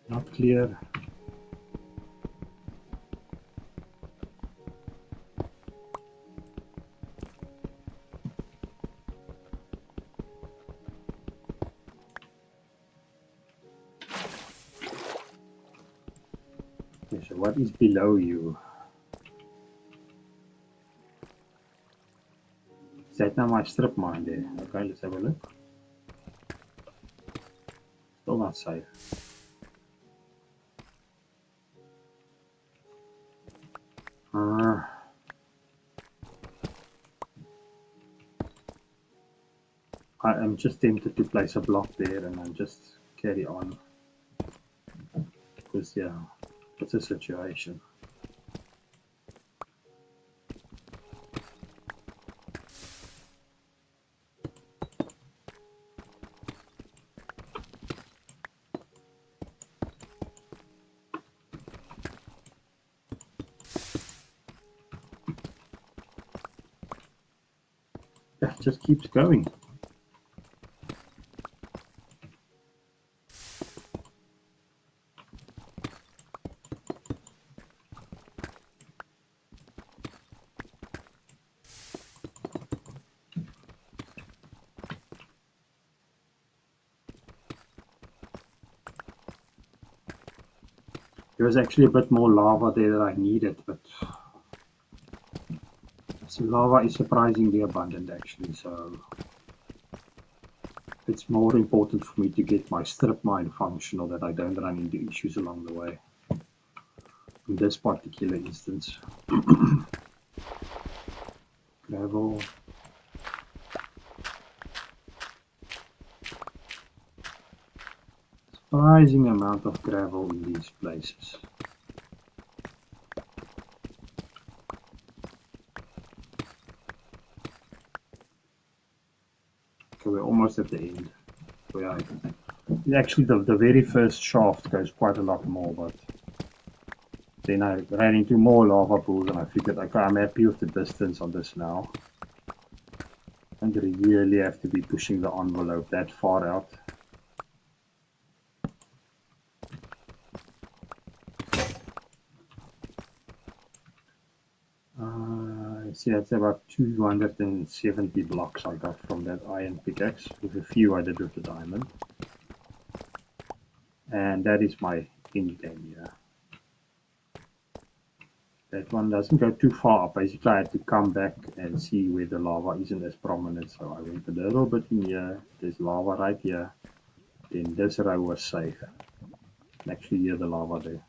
Not clear. So what is below you? Is that now my strip mine there? Okay, let's have a look. Still not safe. I am just tempted to place a block there and then just carry on. Because yeah, it's a situation. It just keeps going. There was actually a bit more lava there that I needed, but so lava is surprisingly abundant actually, so it's more important for me to get my strip mine functional that I don't run into issues along the way. In this particular instance. Gravel. Surprising amount of gravel in these places. Okay, we're almost at the end. Actually, the very first shaft goes quite a lot more, but then I ran into more lava pools and I figured, okay, I'm happy with the distance on this now. I don't really have to be pushing the envelope that far out. See, that's about 270 blocks I got from that iron pickaxe, with a few I did with the diamond. And that is my end game here. That one doesn't go too far up. Basically, I had to come back and see where the lava isn't as prominent. So I went a little bit in here. There's lava right here. Then this row was safe. And actually hear the lava there.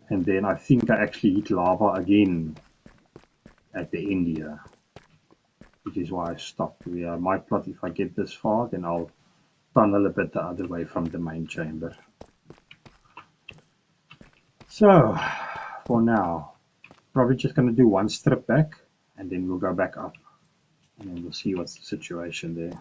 And then I think I actually hit lava again at the end here, which is why I stopped. I might plot if I get this far, then I'll tunnel a bit the other way from the main chamber. So, for now, probably just going to do one strip back, and then we'll go back up, and then we'll see what's the situation there.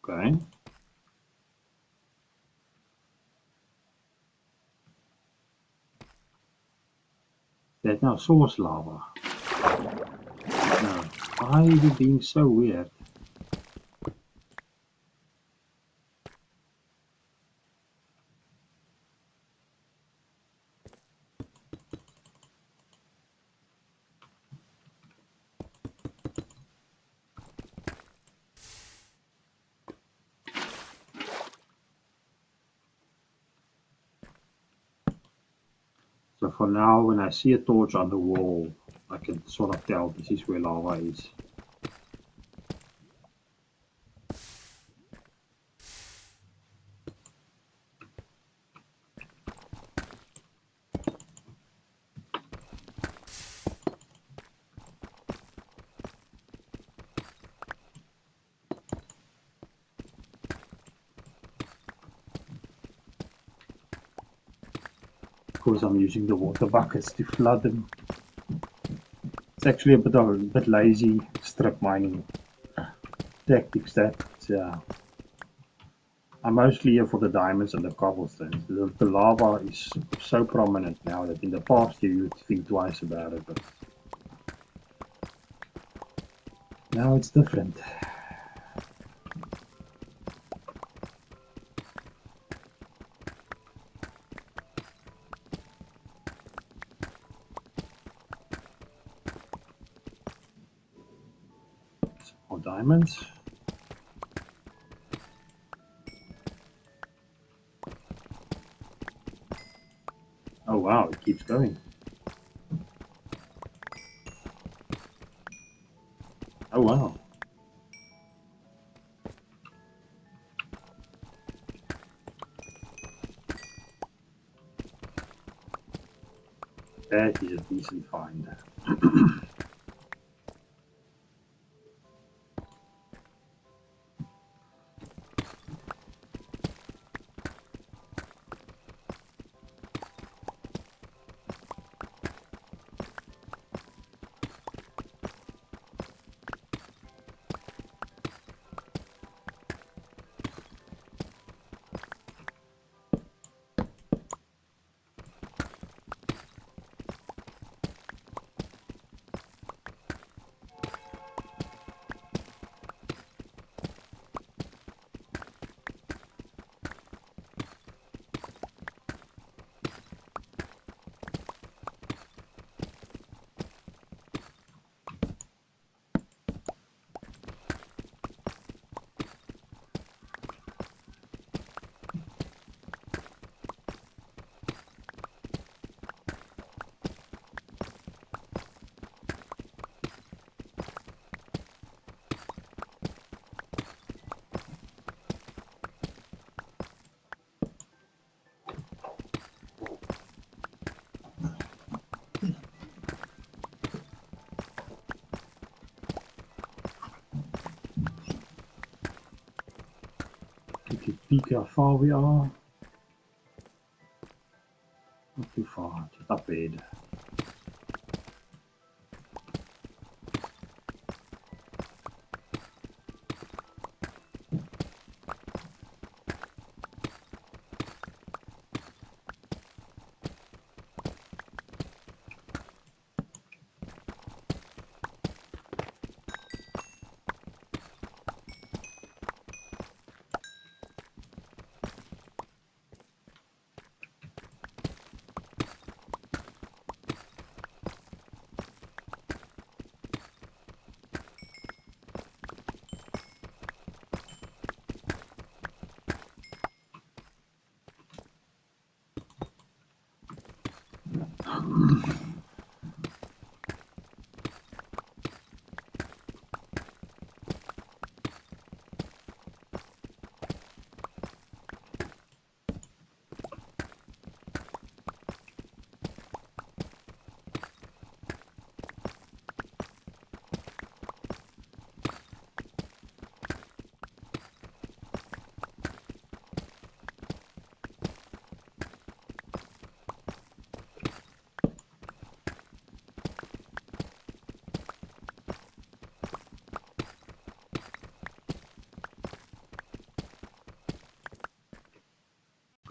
Okay. That's now source lava. No. Why are you being so weird? So for now, when I see a torch on the wall, I can sort of tell this is where lava is. because I'm using the water buckets to flood them. It's actually a bit lazy strip mining tactics that I'm mostly here for the diamonds and the cobblestones. The lava is so prominent now that in the past you would think twice about it, but now it's different. Some more diamonds. Oh wow, it keeps going. Oh wow. That is a decent find. Get a peek how far we are. Not too far, just up ahead.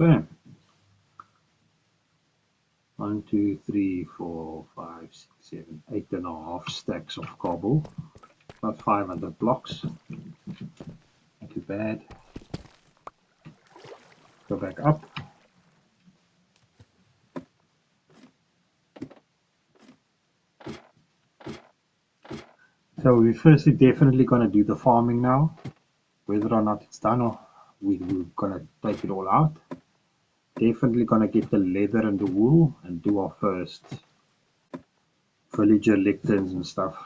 Okay. 1, 2, 3, 4, 5, 6, 7, 8.5 stacks of cobble. About 500 blocks. Not too bad. Go back up. So we're firstly definitely going to do the farming now. Whether or not it's done or we're going to take it all out. Definitely going to get the leather and the wool and do our first villager lecterns and stuff.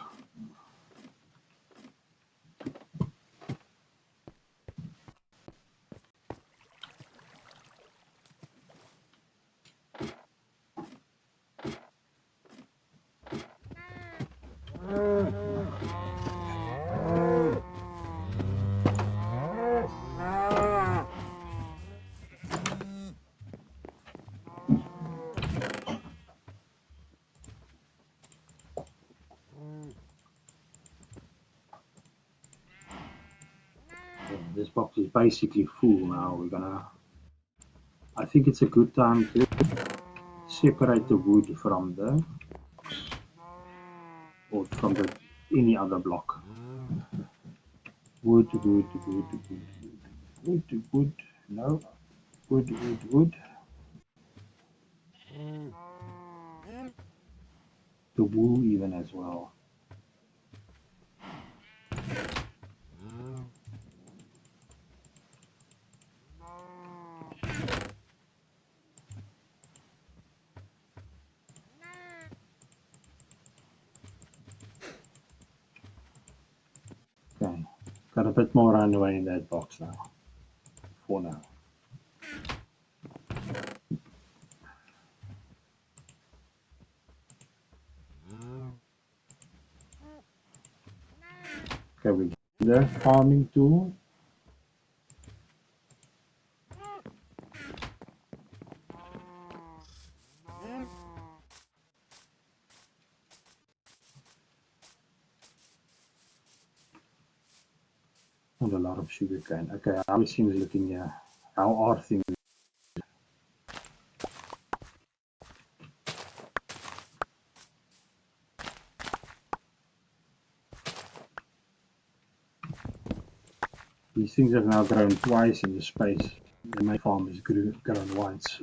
Okay, this box is basically full now. I think it's a good time to separate the wood from the or from the any other block. Wood, wood, wood, wood, wood, wood, no, wood, wood, wood. The wool even as well. Okay, got a bit more runway in that box now, for now. Okay, we get the farming tool. And a lot of sugarcane. Okay, how is things looking here? How are things? These things have now grown twice in the space. And my farm has grown once.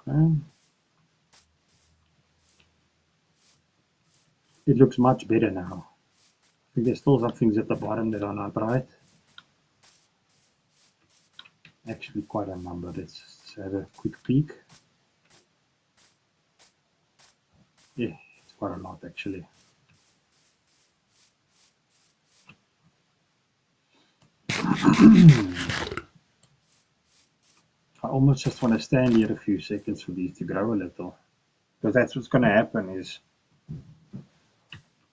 Okay. It looks much better now. I think there's still some things at the bottom that are not right. Actually, quite a number. Let's just have a quick peek. Yeah, it's quite a lot actually. I almost just want to stand here a few seconds for these to grow a little. Because that's what's going to happen is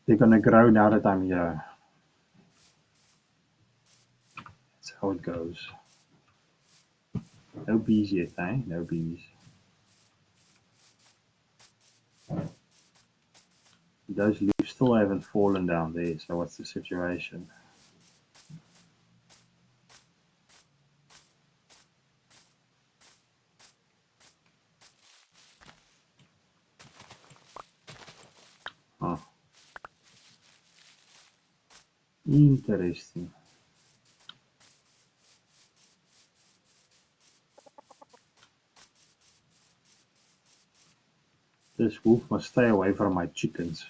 they're going to grow now that I'm here. That's how it goes. No bees yet, eh? No bees. Those leaves still haven't fallen down there, so what's the situation? Oh. Interesting. This wolf must stay away from my chickens.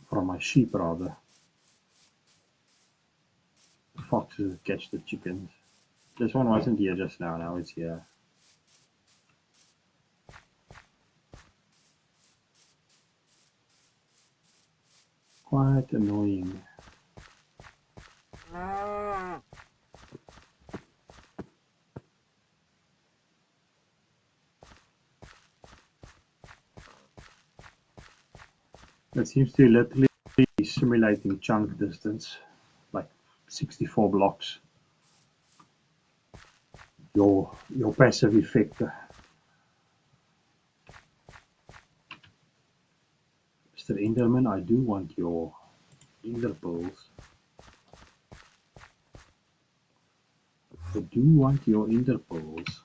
From my sheep, rather. The foxes catch the chickens. This one wasn't here just now, now it's here. Quite annoying. It seems to literally be simulating chunk distance, like 64 blocks. Your passive effect. Mr. Enderman, I do want your ender pearls. I do want your ender pearls.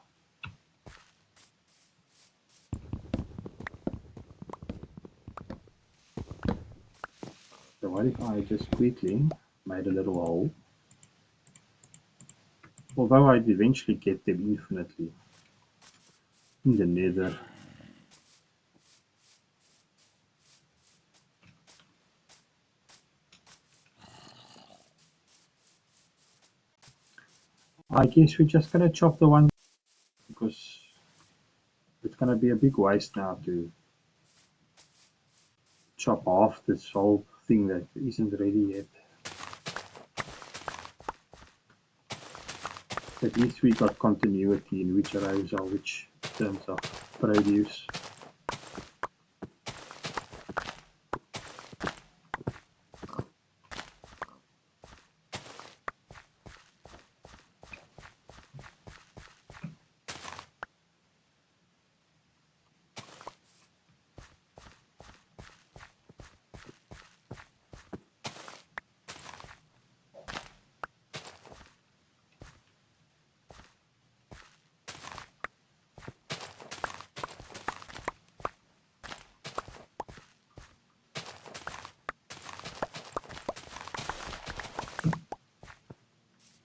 So what if I just quickly made a little hole? Although I'd eventually get them infinitely in the nether. I guess we're just gonna chop the one because it's gonna be a big waste now to chop off this whole thing that isn't ready yet. At least we got continuity in which rows are which in terms of produce.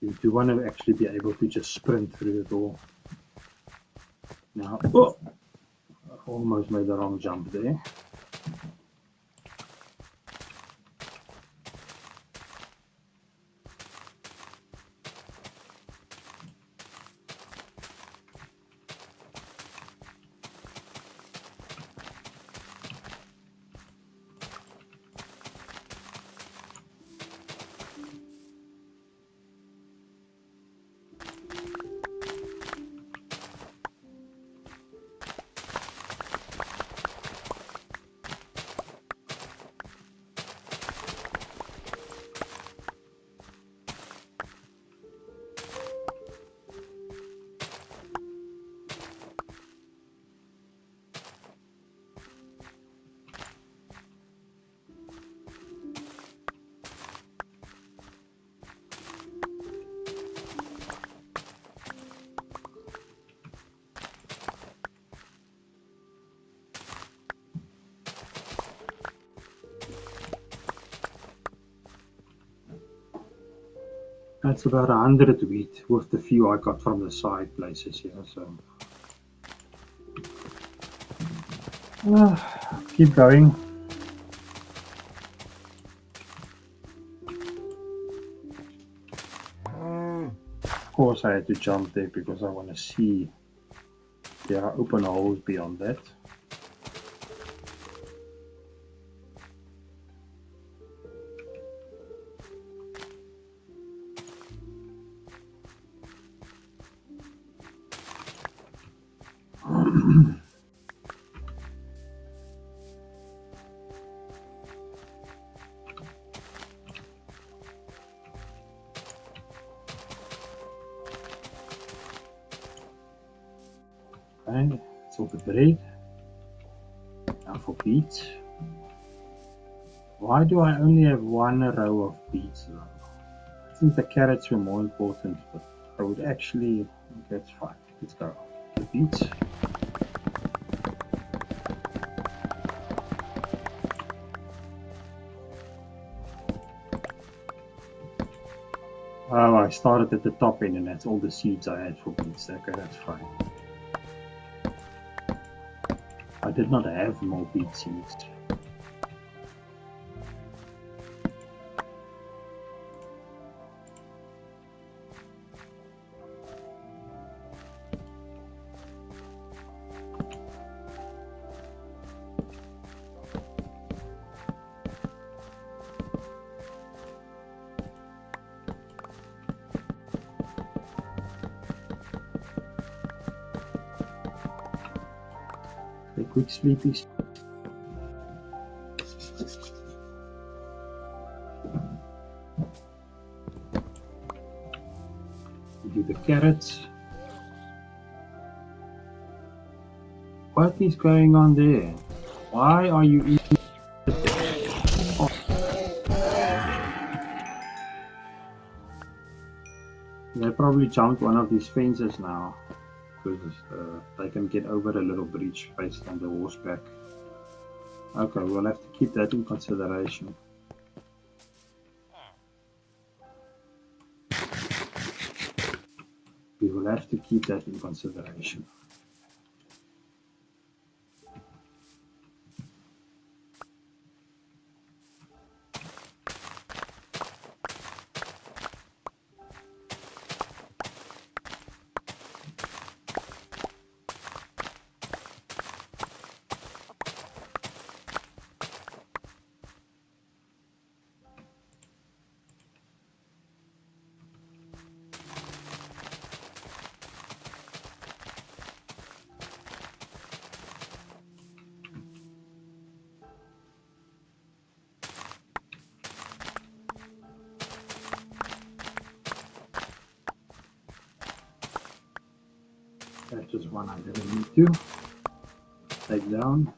You do want to actually be able to just sprint through it all. Now, oh, I almost made the wrong jump there. That's about 100 wheat with the few I got from the side places here. So keep going. Of course, I had to jump there because I want to see there are open holes beyond that. Okay, it's all the bread. Now for beets. Why do I only have one row of beets now? I think the carrots were more important, but I would actually, that's fine. Let's go. The beets. Oh, I started at the top end and that's all the seeds I had for beets. Okay, that's fine. I did not have more beet seeds. A quick sleepy. Do the carrots. What is going on there? Why are you eating? Oh. They probably jumped one of these fences now because they can get over a little breach based on the horseback. Okay, we'll have to keep that in consideration. We will have to keep that in consideration. just one I didn't need to take down.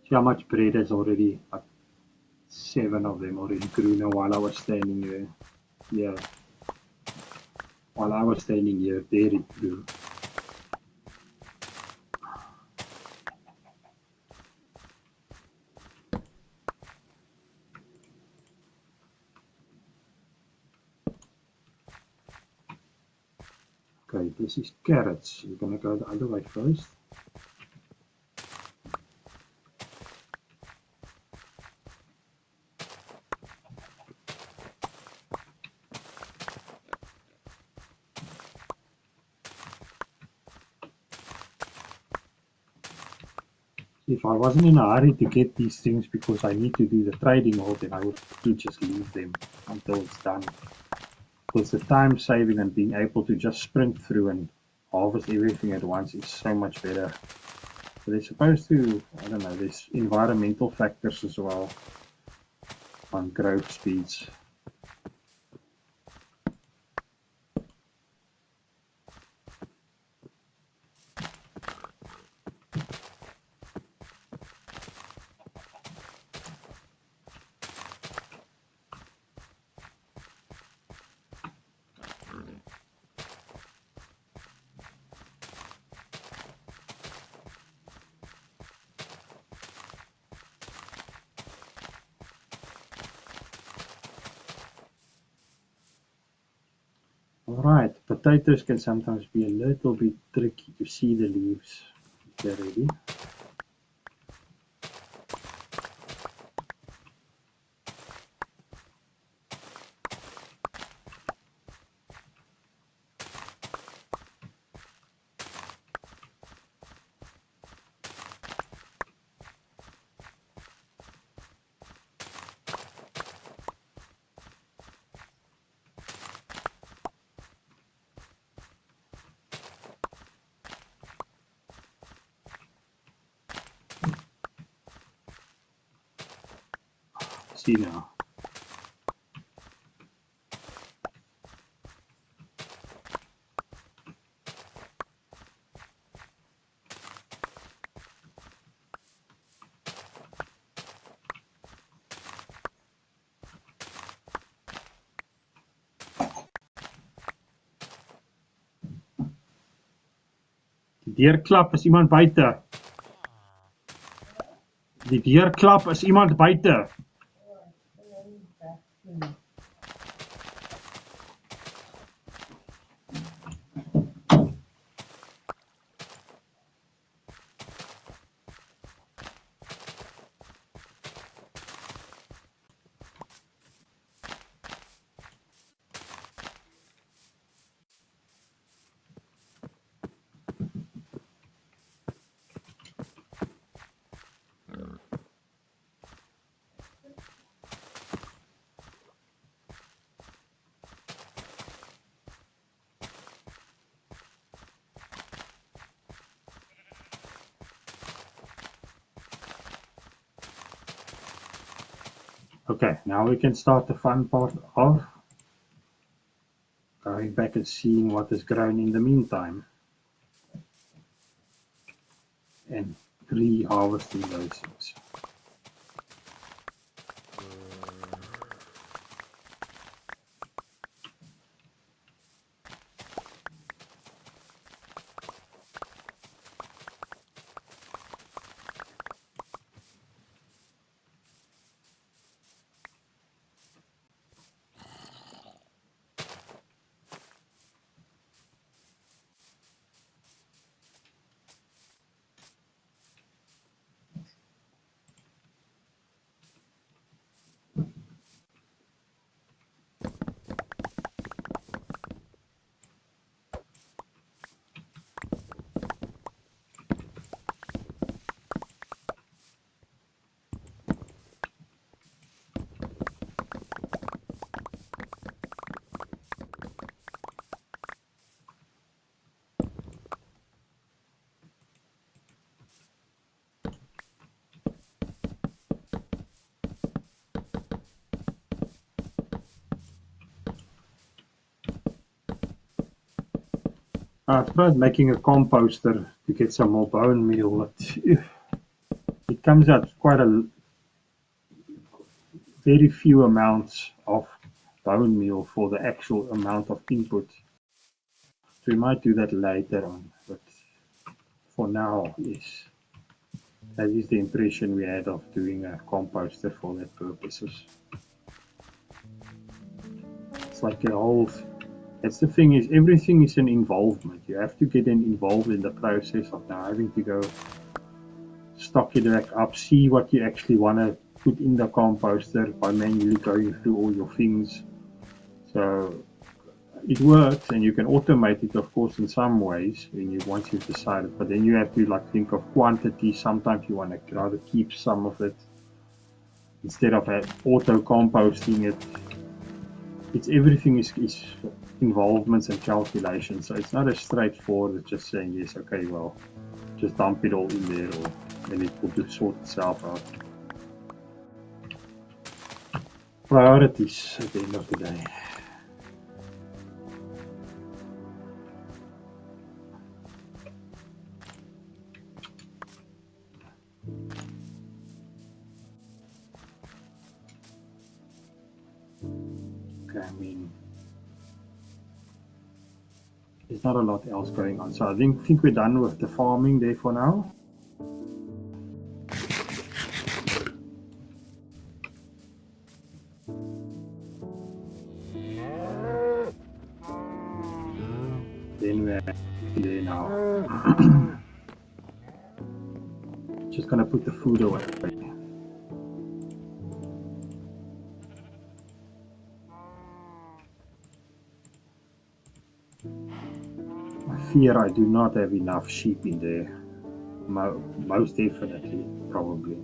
See how much bread is already, like 7 of them already grew now while I was standing there. Yeah. While I was standing here, there it grew. Okay, this is carrots. We're gonna go the other way first. If I wasn't in a hurry to get these things because I need to do the trading hall, then I would just leave them until it's done. Because the time saving and being able to just sprint through and harvest everything at once is so much better. So they're supposed to, I don't know, there's environmental factors as well on growth speeds. Alright, potatoes can sometimes be a little bit tricky to see the leaves if they're ready. See now. Die deur klap, is iemand buite? Die deur klap, is iemand buite? Okay, now we can start the fun part of going back and seeing what has grown in the meantime and re-harvesting those things. I tried making a composter to get some more bone meal. It comes out quite a very few amounts of bone meal for the actual amount of input. So we might do that later on, but for now, yes, that is the impression we had of doing a composter for that purposes. It's like a whole. That's the thing is everything is an involvement. You have to get involved in the process of now having to go stock it back up, see what you actually want to put in the composter by manually going through all your things. So it works, and you can automate it, of course, in some ways when once you've decided. But then you have to like think of quantity. Sometimes you want to rather keep some of it instead of auto composting it. It's everything is involvements and calculations. So it's not as straightforward as just saying yes, okay, well, just dump it all in there, and it will just sort itself out. Priorities at the end of the day. I mean, there's not a lot else going on. So I think we're done with the farming there for now. Then we're there now. Just gonna put the food away. Fear I do not have enough sheep in there. Most definitely, probably.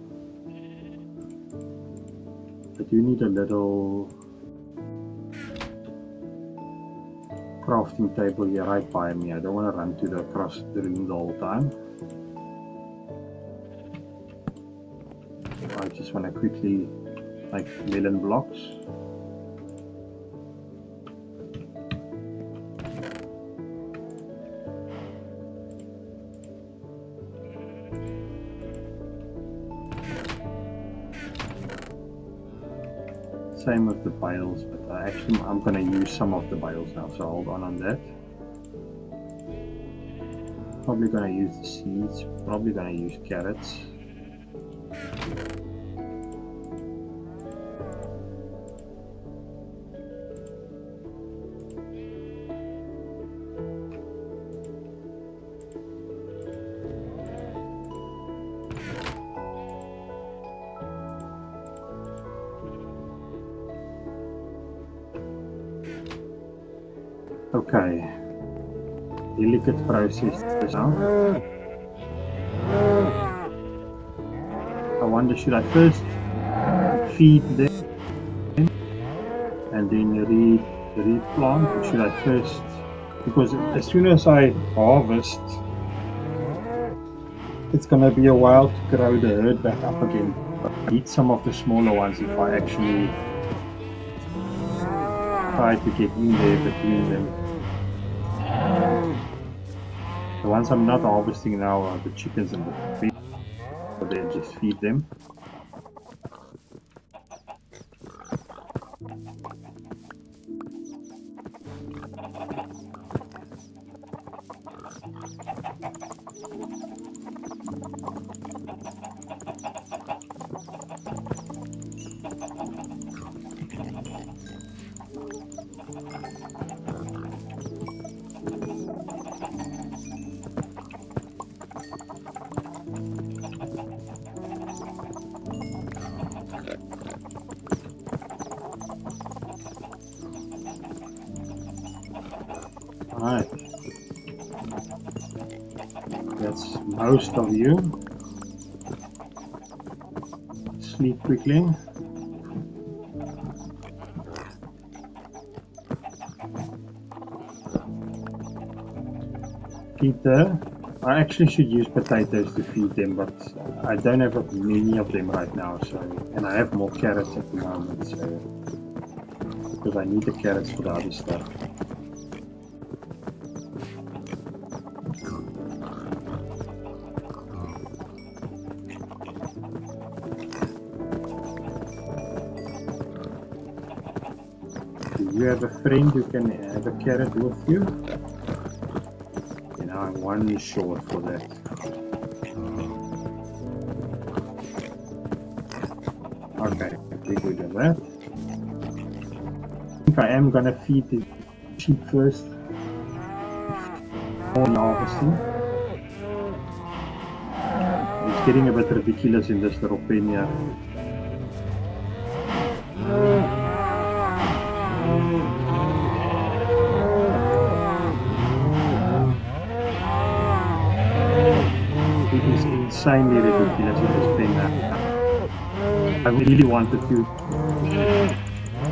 I do need a little crafting table here right by me. I don't want to run across the room the whole time. I just want to quickly make melon blocks. Same with the bales, but I'm going to use some of the bales now, so hold on that. Probably going to use the seeds, probably going to use carrots. Okay, delicate process now. I wonder, should I first feed them and then replant, or should I first, because as soon as I harvest, it's going to be a while to grow the herd back up again. I need some of the smaller ones if I actually try to get in there between them. The ones I'm not harvesting now are the chickens and the fish, so they'll just feed them. Alright, that's most of you. Sleep quickly. I actually should use potatoes to feed them, but I don't have many of them right now, so, and I have more carrots at the moment, so, because I need the carrots for the other stuff. you have a friend who can have a carrot with you? You know, I'm one short for that. Okay, we're good on that. I think I am gonna feed the sheep first. Harvesting. It's getting a bit ridiculous in this little pen here. It is insanely ridiculous in this pen now. I really wanted to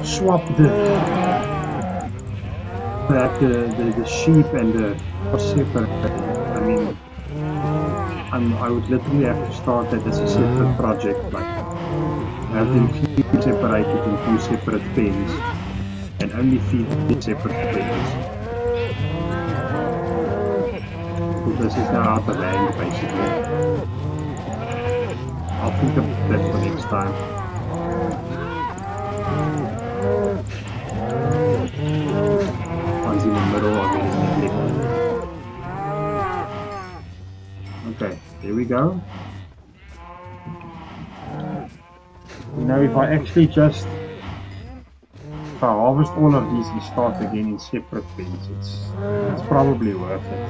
swap the sheep and the separate. I mean, I would literally have to start that as a separate project, like have them keep separated in two separate pens and only feed the separate pens. So this is now out of hand basically. I'll think of that for next time. One's in the middle, I'll get it neglected. Okay, here we go. You know, if I actually just harvest all of these and start again in separate pens, it's probably worth it.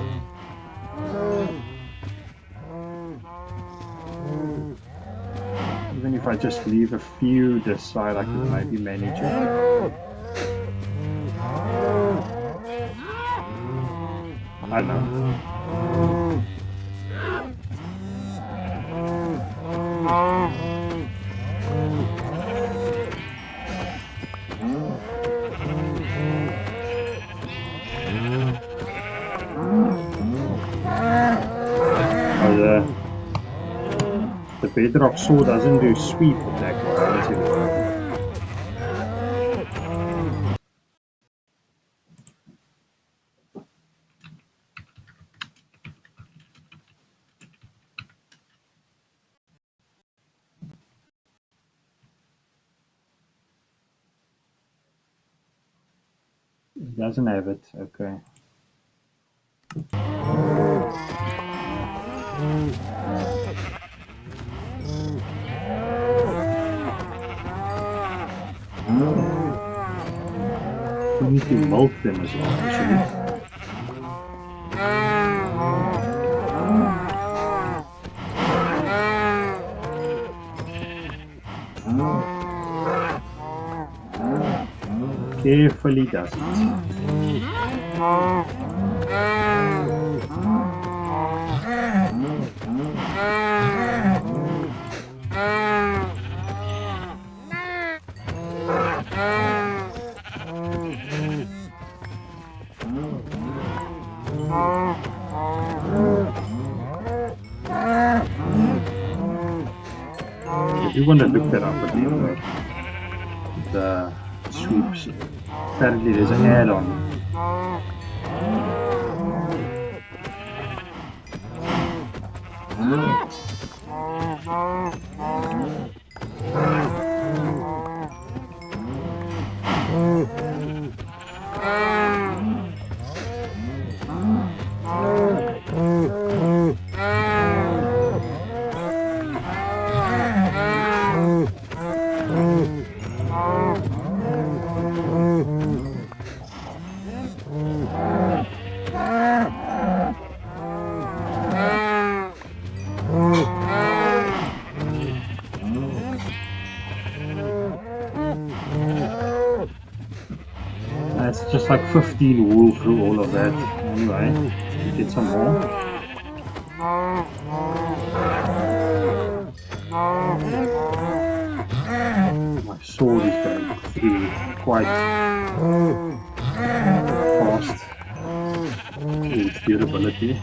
Even if I just leave a few this side, I could maybe manage it. I don't know. The bedrock saw doesn't do sweep attack. How does it work? It doesn't have it, okay. We need to milk them as well, actually. Carefully does it. If you want to look that up again, the sweeps, apparently there's an add-on. It's just like 15 wool through all of that. Anyway, let's get some more. My sword is going through quite fast. Its durability.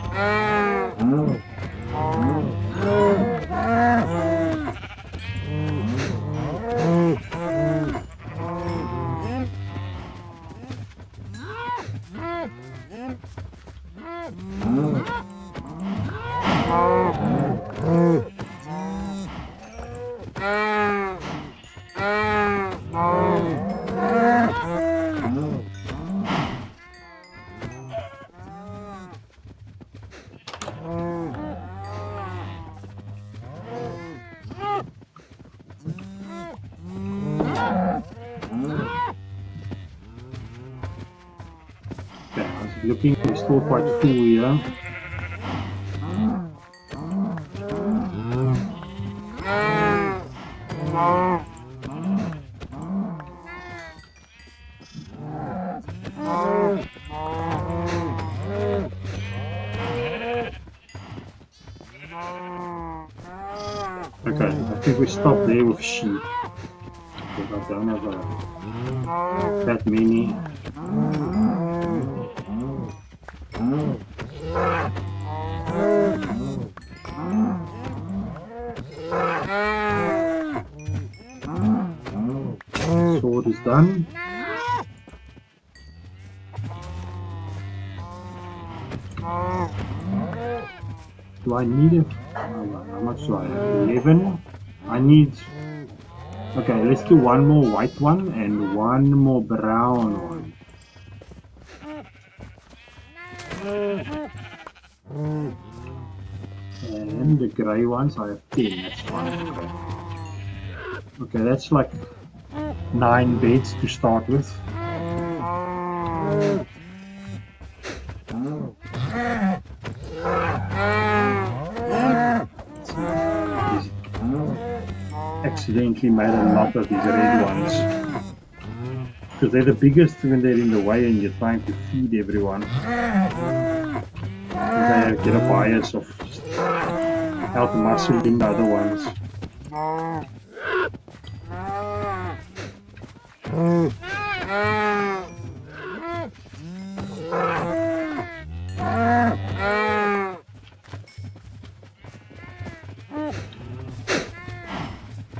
Looking, we're still quite full here. Okay, I think we stop there with sheep. Because I don't have that many. Sword is done. Do I need it? How much do I have? 11. I need. Okay, let's do one more white one and one more brown one. And the grey ones, I have 10. That's fine. Okay. Okay, that's like 9 beds to start with. Accidentally made a lot of these red ones because they're the biggest when they're in the way and you're trying to feed everyone. They get a bias of out muscling the other ones.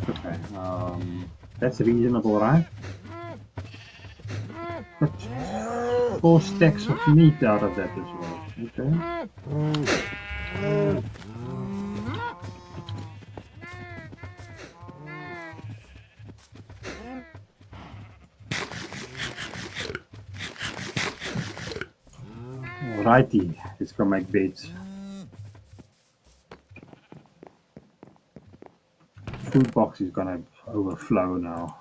Okay, that's reasonable, right? But 4 stacks of meat out of that as well. Okay. Alrighty, let's go make beds. Food box is gonna overflow now.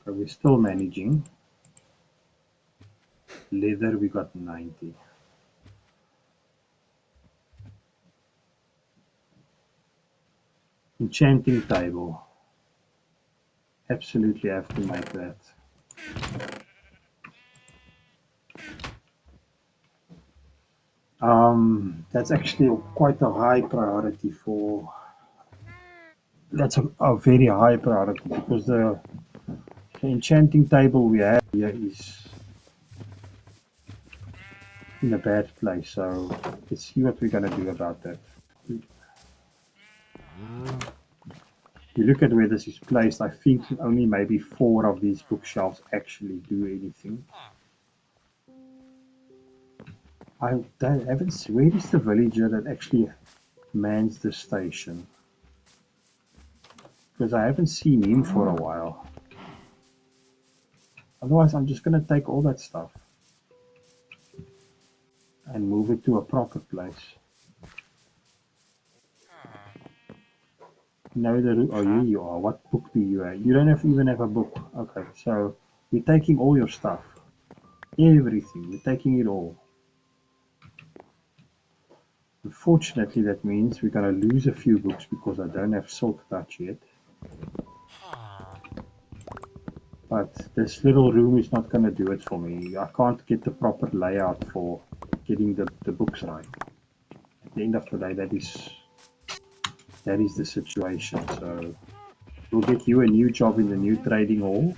So we're still managing. Leather we got 90. Enchanting table. Absolutely have to make that. That's actually quite a high priority for. That's a very high priority because the enchanting table we have here is in a bad place. So let's see what we're gonna do about that. You look at where this is placed. I think only maybe 4 of these bookshelves actually do anything. I haven't seen, where is the villager that actually mans the station? Because I haven't seen him for a while. Otherwise, I'm just going to take all that stuff and move it to a proper place. No, oh, here you are. What book do you have? You don't even have a book. Okay, so we're taking all your stuff. Everything. We're taking it all. Unfortunately, that means we're going to lose a few books because I don't have Silk Touch yet. But this little room is not going to do it for me. I can't get the proper layout for getting the books right. At the end of the day, that is the situation. So we'll get you a new job in the new trading hall.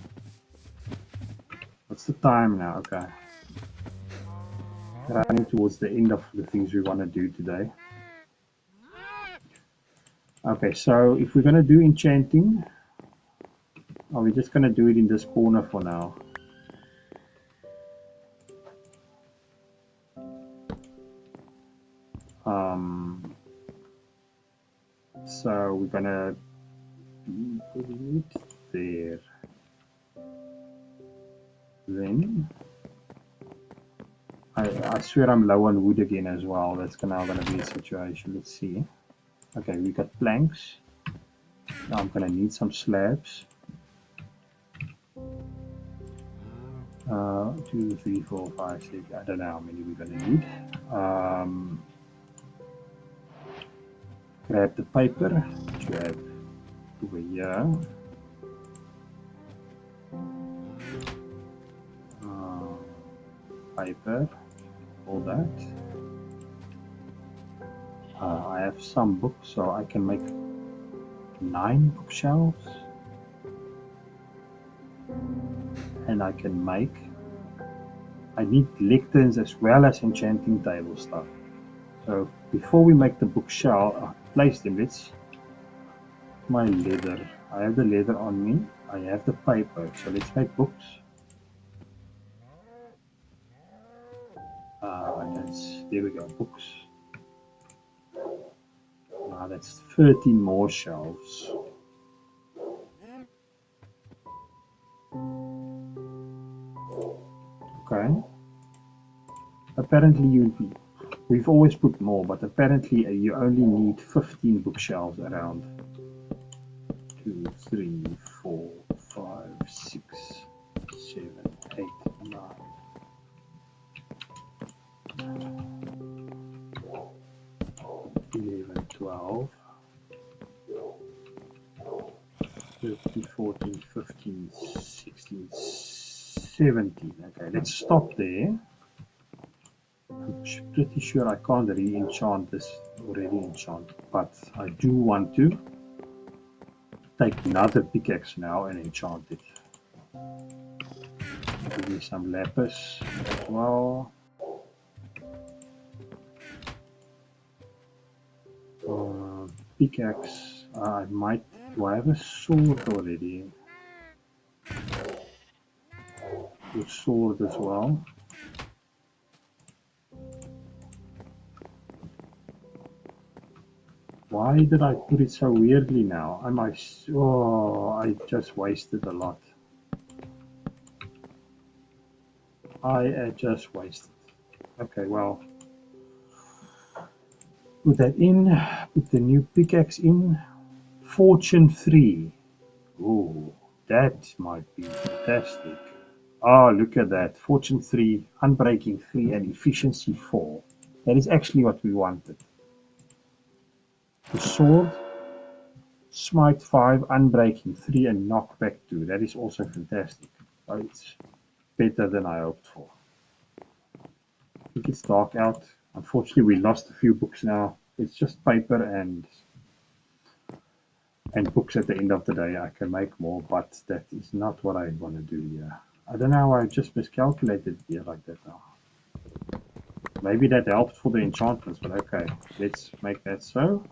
What's the time now? Okay. Running towards the end of the things we want to do today. Okay, so if we're going to do enchanting, are we just going to do it in this corner for now? So we're going to put it there. Then I swear I'm low on wood again as well. That's now going to be a situation. Let's see. Okay, we got planks. Now I'm going to need some slabs. 2, 3, 4, 5, 6. I don't know how many we're going to need. Grab the paper, which we have over here. Paper, all that. I have some books, so I can make 9 bookshelves. And I can make, I need lecterns as well as enchanting table stuff. So before we make the bookshelf, place them. Let's my leather. I have the leather on me. I have the paper. So let's make books. There we go, books. Now that's 13 more shelves. Okay. Apparently we've always put more, but apparently you only need 15 bookshelves around. 2, 3, 4, 5, 6, 7, 8, 9. 11, 12, 13, 14, 15, 16, 17. Okay, let's stop there. I'm pretty sure I can't re-enchant this already enchanted, but I do want to take another pickaxe now and enchant it. Give me some lapis as well. Pickaxe, I might, do I have a sword already? A sword as well. Why did I put it so weirdly now? I just wasted a lot. I just wasted. Okay, well, put that in, put the new pickaxe in. Fortune 3. Oh, that might be fantastic. Oh, look at that. Fortune 3, Unbreaking 3, and Efficiency 4. That is actually what we wanted. The sword, Smite 5, Unbreaking 3, and Knockback 2. That is also fantastic. Oh, it's better than I hoped for. I think it's dark out. Unfortunately, we lost a few books now. It's just paper and books at the end of the day. I can make more, but that is not what I want to do here. I don't know how I just miscalculated here like that now. Maybe that helped for the enchantments, but okay. Let's make that so.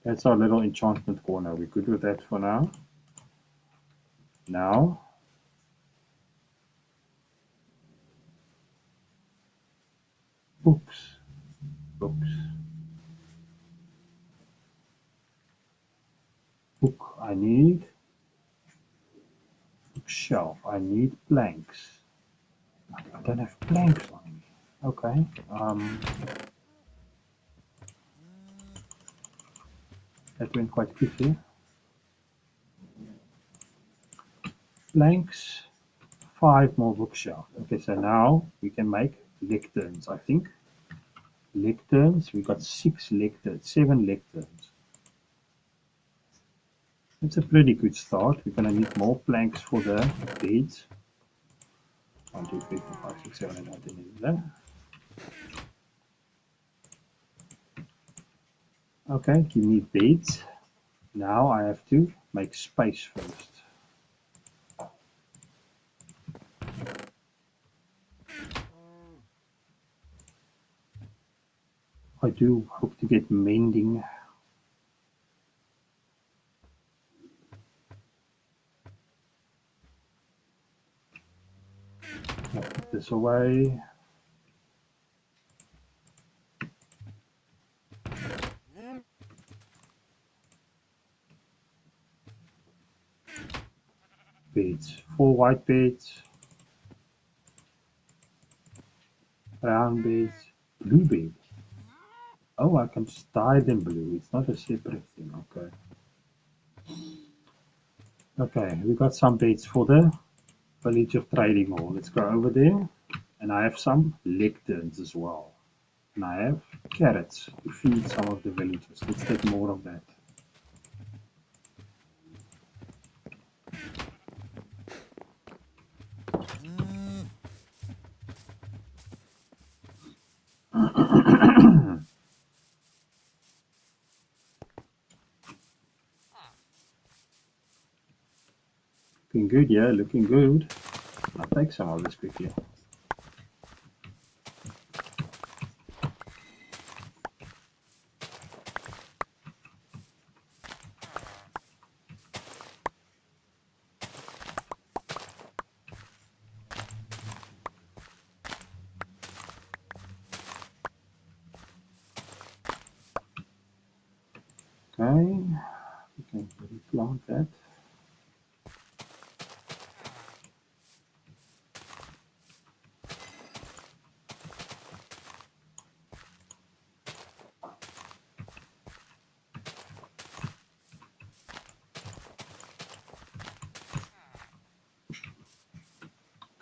That's our little enchantment corner. We're good with that for now. Now, books. Books. Book, I need. Bookshelf, I need planks. I don't have planks on me. Okay. That went quite quickly. Planks, 5 more bookshelves. Okay, so now we can make lecterns, I think. Lecterns, we got 6 lecterns, 7 lecterns. It's a pretty good start. We're going to need more planks for the beds. 1, 2, 3, 4, 5, 6, 7, 8, 9, 10. Okay, give me beds. Now I have to make space first. I do hope to get mending. I'll put this away. Beds, 4 white beds, brown beds, blue beds. Oh, I can just dye them blue. It's not a separate thing. Okay. Okay, we got some beds for the village of trading hall. Let's go over there. And I have some lecterns as well. And I have carrots to feed some of the villagers. Let's take more of that. Looking good, yeah, looking good. I'll take some of this quickly. Okay, we can replant that.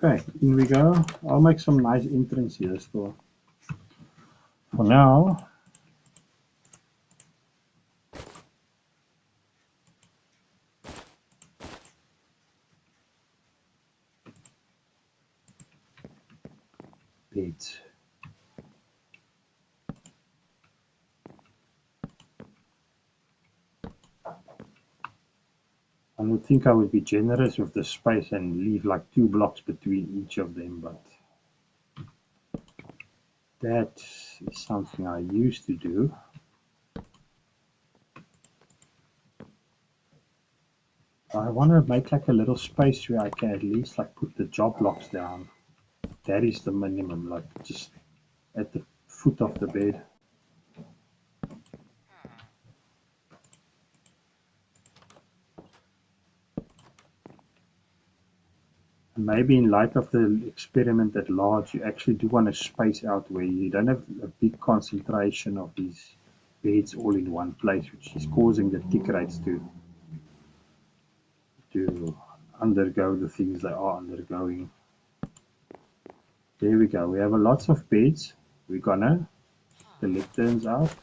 Okay, in we go. I'll make some nice entrance here still. For now, beds. I would think I would be generous with the space and leave like 2 blocks between each of them, but that is something I used to do. I want to make like a little space where I can at least like put the job blocks down. That is the minimum, like just at the foot of the bed. And maybe in light of the experiment at large, you actually do want to space out where you don't have a big concentration of these beds all in one place, which is causing the tick rates to undergo the things they are undergoing. There we go. We have lots of beds. We're gonna delete turns out.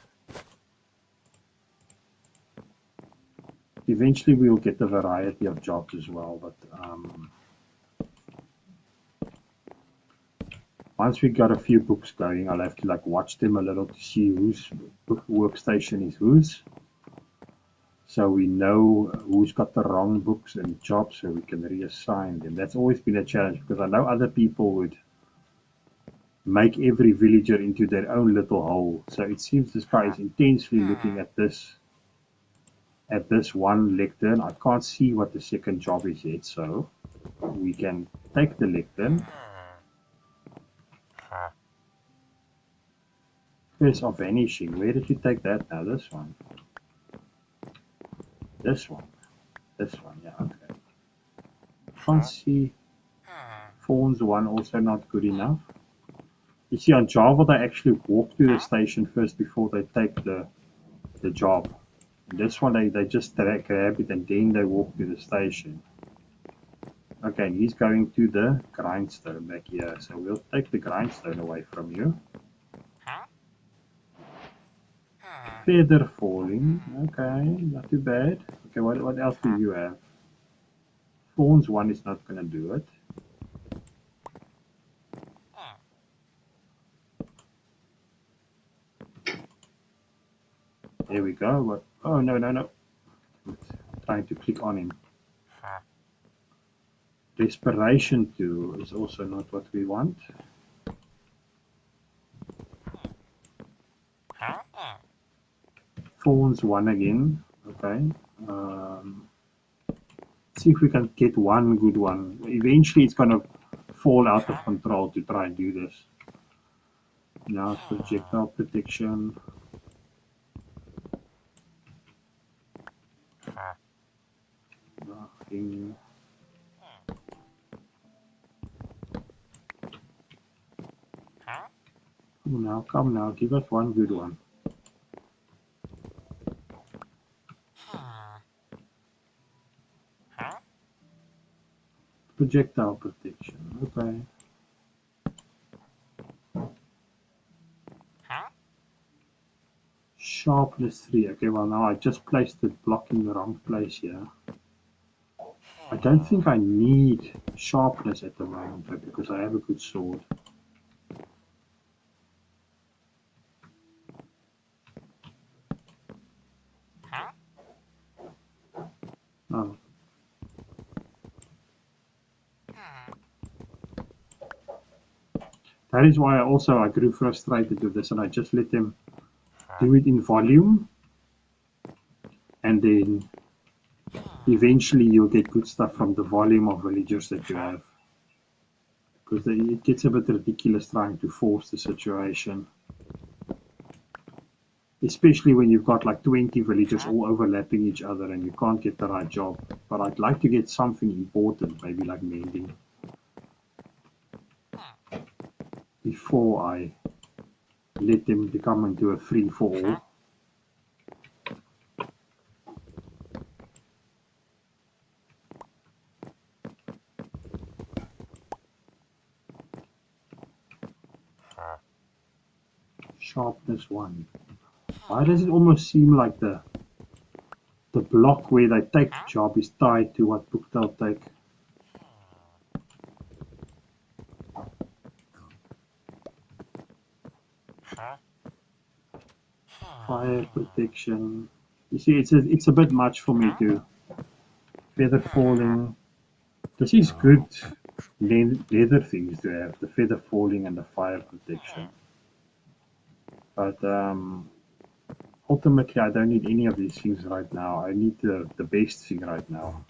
Eventually we will get a variety of jobs as well, but once we got a few books going, I'll have to like watch them a little to see whose workstation is whose, so we know who's got the wrong books and jobs, so we can reassign them. That's always been a challenge because I know other people would make every villager into their own little hole. So it seems this guy is intensely looking at this one lectern. I can't see what the second job is yet, so we can take the lectern. Curse of vanishing. Where did you take that now? This one. This one. This one, yeah, okay. Can't see. Phones one also not good enough. You see, on Java they actually walk to the station first before they take the job. This one they just grab it and then they walk to the station. Okay, he's going to the grindstone back here, so we'll take the grindstone away from you. Feather falling, okay, not too bad. Okay, what else do you have? Thorns one is not gonna do it. There we go. What? Oh no. I'm trying to click on him. Desperation 2 is also not what we want. Thorns 1 again. Okay. See if we can get one good one. Eventually it's going to fall out of control to try and do this. Now projectile protection. Nothing. Come now, give us one good one. Projectile protection, okay. Sharpness 3, okay, well now I just placed the block in the wrong place here. I don't think I need sharpness at the moment, though, because I have a good sword. Oh. That is why I grew frustrated with this, and I just let them do it in volume, and then eventually you'll get good stuff from the volume of villagers that you have. Because it gets a bit ridiculous trying to force the situation. Especially when you've got like 20 villagers all overlapping each other and you can't get the right job. But I'd like to get something important, maybe like mending, before I let them become into a free-for-all. Sharpness 1. Why does it almost seem like the block where they take the job is tied to what book they'll take? Fire protection. You see, it's a bit much for me to feather falling. This is good leather things to have, the feather falling and the fire protection. But ultimately, I don't need any of these things right now. I need the best thing right now.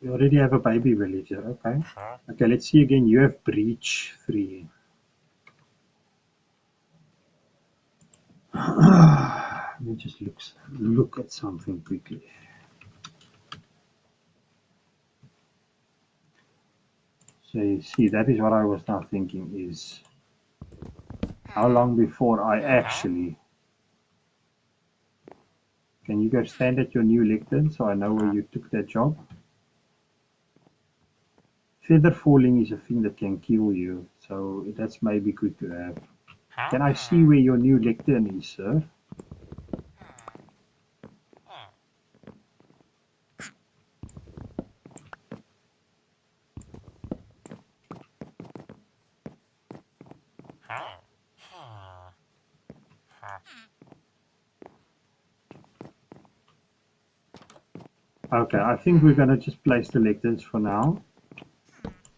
You already have a baby villager, okay. Okay, let's see again. You have breach 3. Let me just look at something quickly. So you see, that is what I was now thinking is how long before I actually... Can you go stand at your new lectern so I know where you took that job? Feather falling is a thing that can kill you, so that's maybe good to have. Can I see where your new lectern is, sir? Okay, I think we're going to just place the lecterns for now.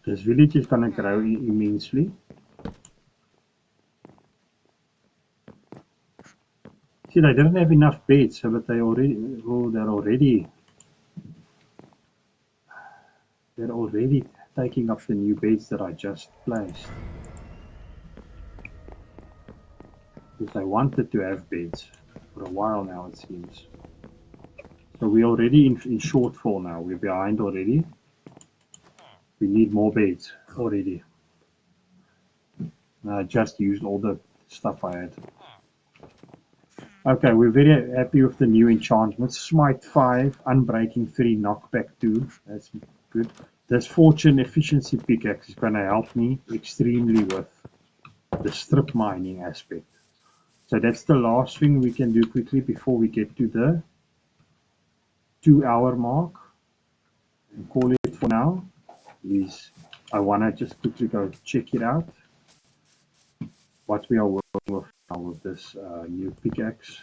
This village is going to grow immensely. See, they don't have enough beds, so that they're already taking up the new beds that I just placed. Because I wanted to have beds for a while now, it seems. So we're already in shortfall now. We're behind already. We need more beds already. I just used all the stuff I had. Okay, we're very happy with the new enchantments. Smite 5, Unbreaking 3, Knockback 2. That's good. This Fortune Efficiency pickaxe is going to help me extremely with the strip mining aspect. So that's the last thing we can do quickly before we get to the 2-hour mark. And call it for now. I want to just quickly go check it out. What we are working with now with this new pickaxe.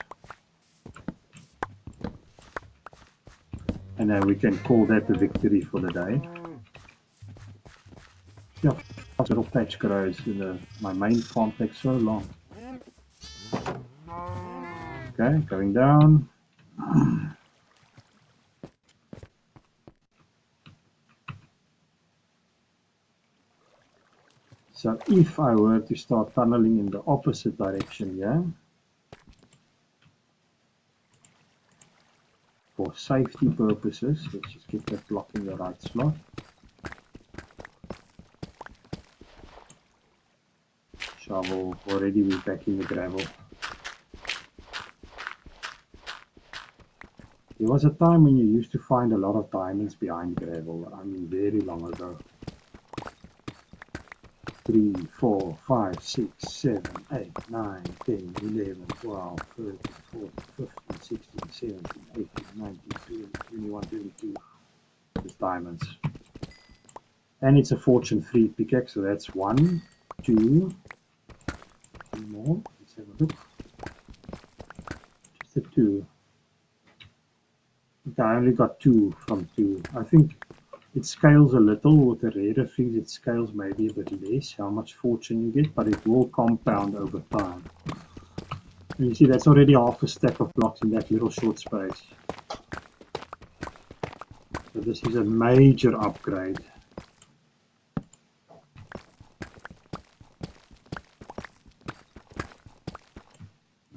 And then we can call that a victory for the day. Yeah, little patch grows. My main farm takes so long. Okay, going down. So if I were to start tunneling in the opposite direction here, for safety purposes, let's just get that block in the right slot. Shovel, already we're back in the gravel. There was a time when you used to find a lot of diamonds behind gravel. I mean, very long ago. 3, 4, 5, 6, 7, 8, 9, 10, 11, 12, 13, 14, 15, 16, 17, 18, 19, 20, 21, 22. There's diamonds. And it's a fortune 3 pickaxe, so that's 1, 2, 3 more. Let's have a look. Just a 2. Okay, I only got 2 from 2. I think it scales a little with the rarer things. It scales maybe a bit less how much fortune you get, but it will compound over time. And you see that's already half a stack of blocks in that little short space. So this is a major upgrade.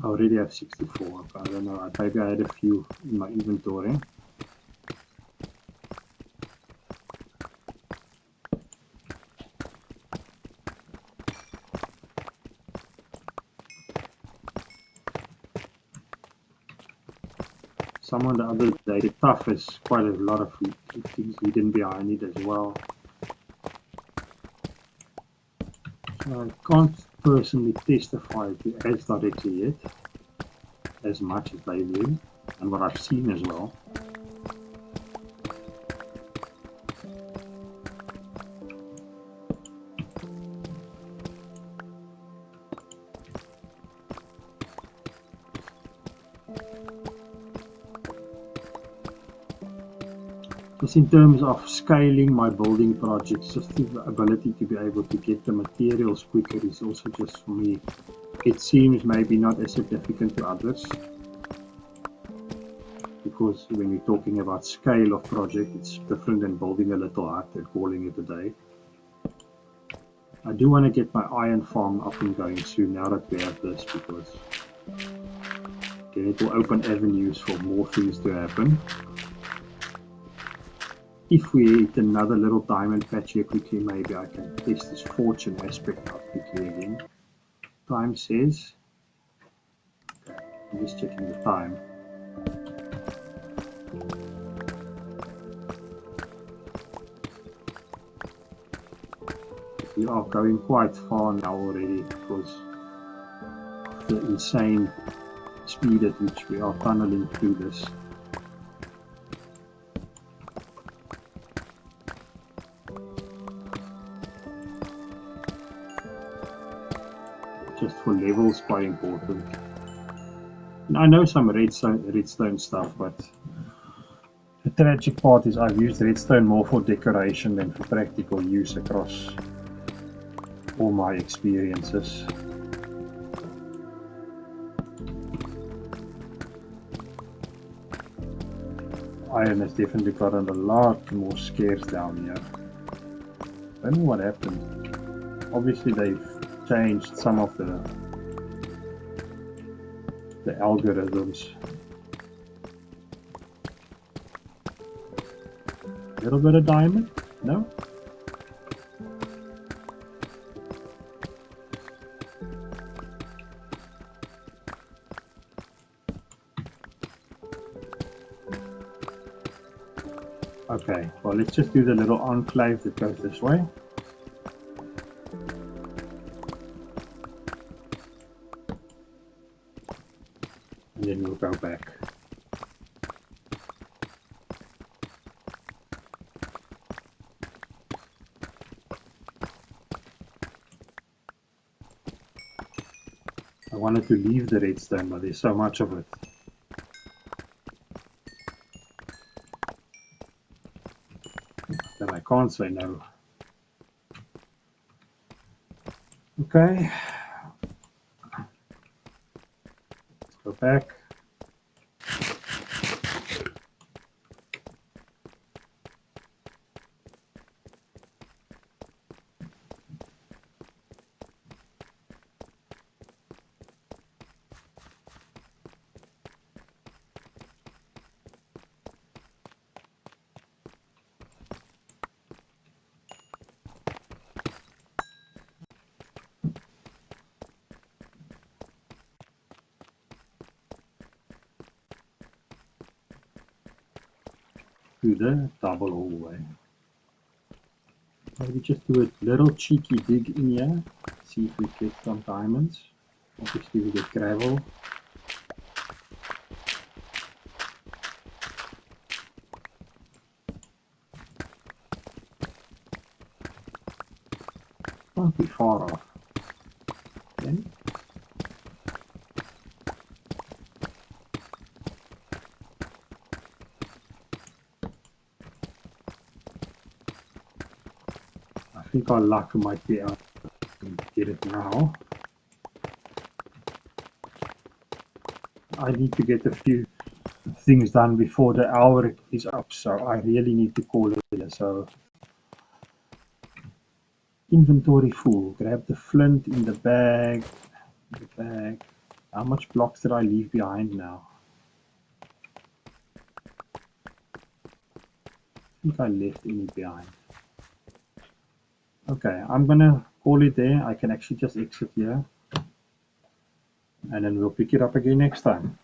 I already have 64. I don't know, maybe I had a few in my inventory. Someone the other day, the tough is quite a lot of things hidden behind it as well. So I can't personally testify to as directly yet, as much as they do, and what I've seen as well. Just in terms of scaling my building projects, just the ability to be able to get the materials quicker is also just for me. It seems maybe not as significant to others, because when you're talking about scale of project, it's different than building a little hut and calling it a day. I do want to get my iron farm up and going soon now that we have this, because then it will open avenues for more things to happen. If we hit another little diamond patch here quickly, maybe I can test this fortune aspect out quickly again. Time says, okay, I'm just checking the time. We are going quite far now already because of the insane speed at which we are tunneling through this. Just for levels, quite important. And I know some redstone stuff, but the tragic part is I've used redstone more for decoration than for practical use across all my experiences. Iron has definitely gotten a lot more scarce down here. I don't know what happened. Obviously they've changed some of the algorithms. A little bit of diamond? No? Okay, well let's just do the little enclave that goes this way. And then we'll go back. I wanted to leave the redstone, but there's so much of it. That I can't say no. Okay. Let's go back. to the double hallway. Maybe just do a little cheeky dig in here, see if we get some diamonds. Obviously we get gravel. Can't be far off. Okay. I think our luck might be out to get it now. I need to get a few things done before the hour is up, so I really need to call it here. So inventory full. Grab the flint in the bag. How much blocks did I leave behind now? I think I left any behind. Okay, I'm gonna call it there. I can actually just exit here. And then we'll pick it up again next time.